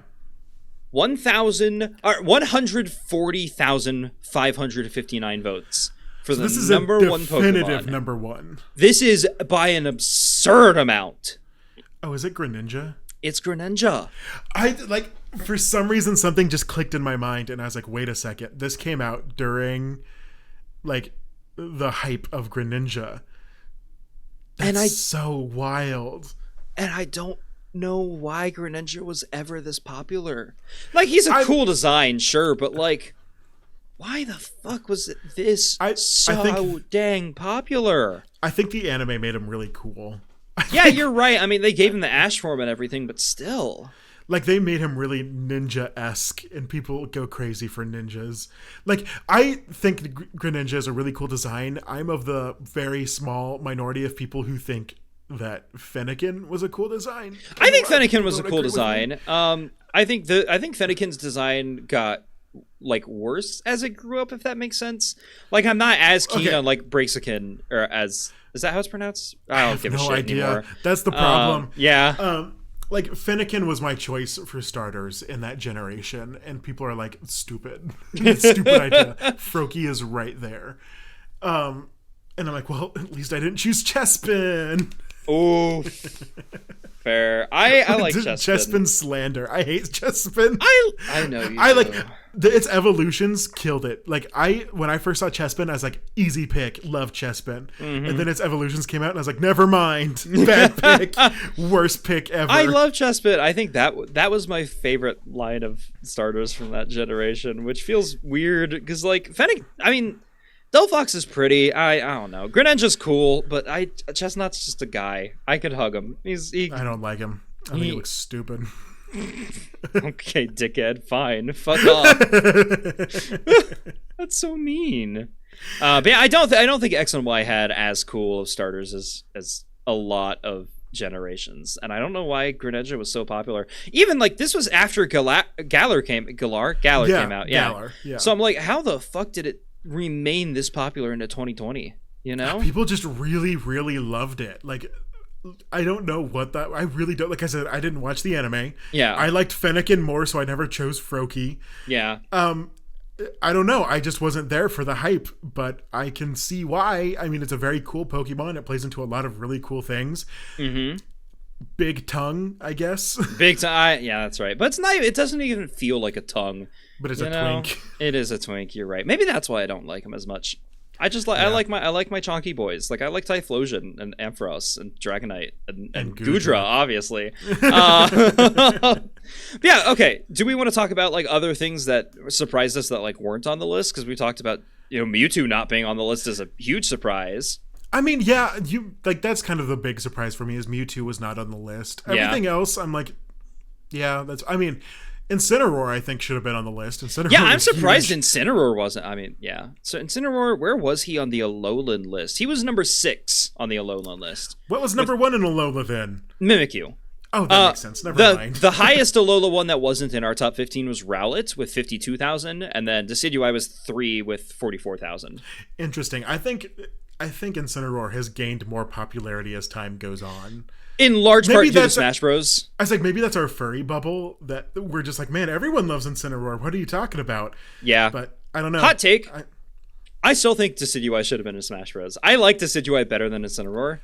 140,559 votes for the number one Pokemon. This is a definitive number one. This is by an absurd amount. Oh, is it Greninja? It's Greninja. For some reason, something just clicked in my mind, and I was like, wait a second. This came out during, like, the hype of Greninja. That's so wild. And I don't know why Greninja was ever this popular. Like, he's a cool design, sure, but like, why the fuck was it this dang popular? I think the anime made him really cool. You're right. I mean, they gave him the ash form and everything, but still. Like, they made him really ninja-esque, and people go crazy for ninjas. Like, I think Greninja is a really cool design. I'm of the very small minority of people who think that Fennekin was a cool design. I think Fennekin was a cool design. I think Fennekin's design got like worse as it grew up, if that makes sense. Like, I'm not as keen on like Braixen, or as is that how it's pronounced? I don't give a shit anymore. That's the problem. Yeah. Like, Fennekin was my choice for starters in that generation, and people are like, stupid. Stupid idea. Froakie is right there. And I'm like, well, at least I didn't choose Chespin. Oh, fair. I like Chespin. Chespin slander. I hate Chespin. I know you I like its evolutions killed it. Like, when I first saw Chespin, I was like, easy pick, love Chespin. Mm-hmm. And then its evolutions came out, and I was like, never mind, bad pick, worst pick ever. I love Chespin. I think that was my favorite line of starters from that generation, which feels weird because like Fennec. I mean, Delphox is pretty. I don't know. Greninja's cool, but Chestnut's just a guy. I could hug him. I don't like him. I think he looks stupid. Okay, dickhead. Fine. Fuck off. That's so mean. But yeah, I don't think X and Y had as cool of starters as a lot of generations, and I don't know why Greninja was so popular. Even like this was after Galar came out. Yeah. Galar, yeah. So I'm like, how the fuck did it remain this popular into 2020? You know, people just really, really loved it. Like, I don't know what that. I really don't. Like I said, I didn't watch the anime. Yeah, I liked Fennekin more, so I never chose Froakie. Yeah. I don't know. I just wasn't there for the hype, but I can see why. I mean, it's a very cool Pokemon. It plays into a lot of really cool things. Mm-hmm. Big tongue, I guess. Big tongue. Yeah, that's right. But it's not. It doesn't even feel like a tongue. But it's a twink. It is a twink. You're right. Maybe that's why I don't like him as much. I just like I like my chonky boys. Like I like Typhlosion and Ampharos and Dragonite and Goodra, obviously. Yeah. Okay. Do we want to talk about like other things that surprised us that like weren't on the list? Because we talked about Mewtwo not being on the list is a huge surprise. I mean, yeah, that's kind of the big surprise for me is Mewtwo was not on the list. Everything else, I'm like, yeah, that's. I mean, Incineroar, I think, should have been on the list. Yeah, I'm surprised Incineroar wasn't. I mean, yeah. So Incineroar, where was he on the Alolan list? He was number 6 on the Alolan list. What was number 1 in Alola then? Mimikyu. Oh, that makes sense. Never mind. The highest Alola one that wasn't in our top 15 was Rowlet with 52,000, and then Decidueye was 3 with 44,000. Interesting. I think Incineroar has gained more popularity as time goes on. In large part Maybe due to that's Smash Bros. I was like, maybe that's our furry bubble that we're just like, man, everyone loves Incineroar. What are you talking about? Yeah. But I don't know. Hot take. I still think Decidueye should have been in Smash Bros. I like Decidueye better than Incineroar.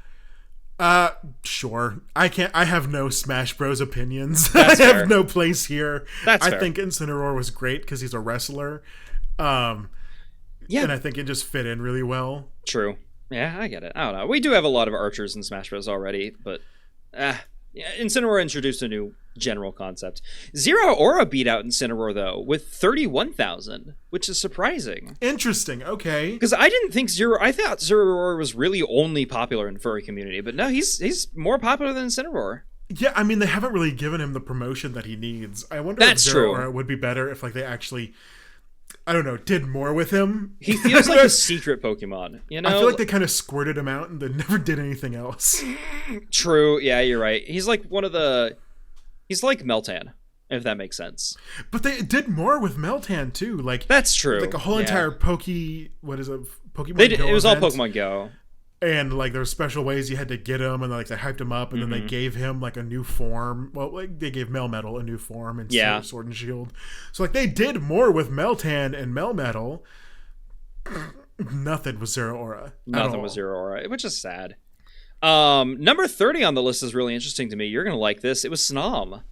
Sure. I have no Smash Bros opinions. That's I have fair. no place here. That's I fair. think Incineroar was great because he's a wrestler. Yeah. And I think it just fit in really well. True. Yeah, I get it. I don't know. We do have a lot of archers in Smash Bros. Already, but yeah, Incineroar introduced a new general concept. Zero Aura beat out Incineroar, though, with 31,000, which is surprising. Interesting. Okay. Because I thought Zero Aura was really only popular in the furry community, but no, he's more popular than Incineroar. Yeah, I mean, they haven't really given him the promotion that he needs. I wonder That's if Zero true. Aura would be better if, like, they actually, I don't know, did more with him. He feels like a secret Pokemon, you know? I feel like they kind of squirted him out and then never did anything else. True. Yeah, you're right. He's like he's like Meltan, if that makes sense. But they did more with Meltan too. Like That's true. Like a whole Yeah. entire Pokemon Go It was all event. Pokemon Go. And like there were special ways you had to get him, and like they hyped him up, and then they gave him like a new form. Well, like they gave Melmetal a new form and Sword and Shield. So like they did more with Meltan and Melmetal. Nothing with Zero Aura. Nothing with Zero Aura, which is sad. Number 30 on the list is really interesting to me. You're gonna like this. It was Snom.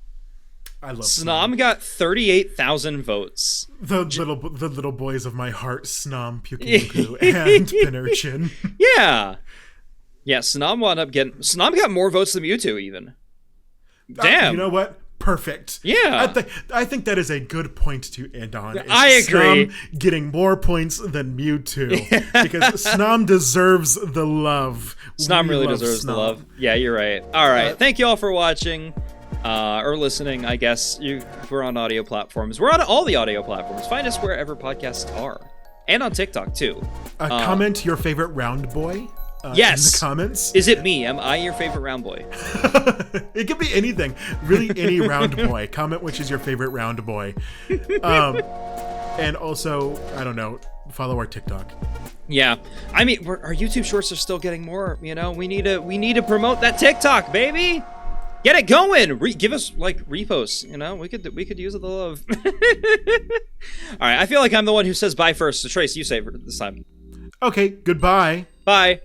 I love Snom got 38,000 votes. The little boys of my heart, Snom, Pyukumuku, and Pinurchin. Yeah. Yeah, Snom got more votes than Mewtwo even. Damn. You know what? Perfect. Yeah. I think that is a good point to end on. I agree. Snom getting more points than Mewtwo because Snom deserves the love. Snom We really love deserves the Snom. love. Yeah, you're right. All right. Thank you all for watching. Or listening, I guess. We're on audio platforms. We're on all the audio platforms. Find us wherever podcasts are. And on TikTok, too. Comment your favorite round boy. Yes. In the comments. Is it me? Am I your favorite round boy? It could be anything. Really, any round boy. Comment which is your favorite round boy. And also, I don't know, follow our TikTok. Yeah. I mean, our YouTube shorts are still getting more, you know? We need to promote that TikTok, baby! Get it going! Give us, like, reposts, you know? We could use the love. All right, I feel like I'm the one who says bye first, so Trace, you say it this time. Okay, goodbye. Bye.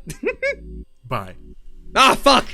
Bye. Ah, fuck!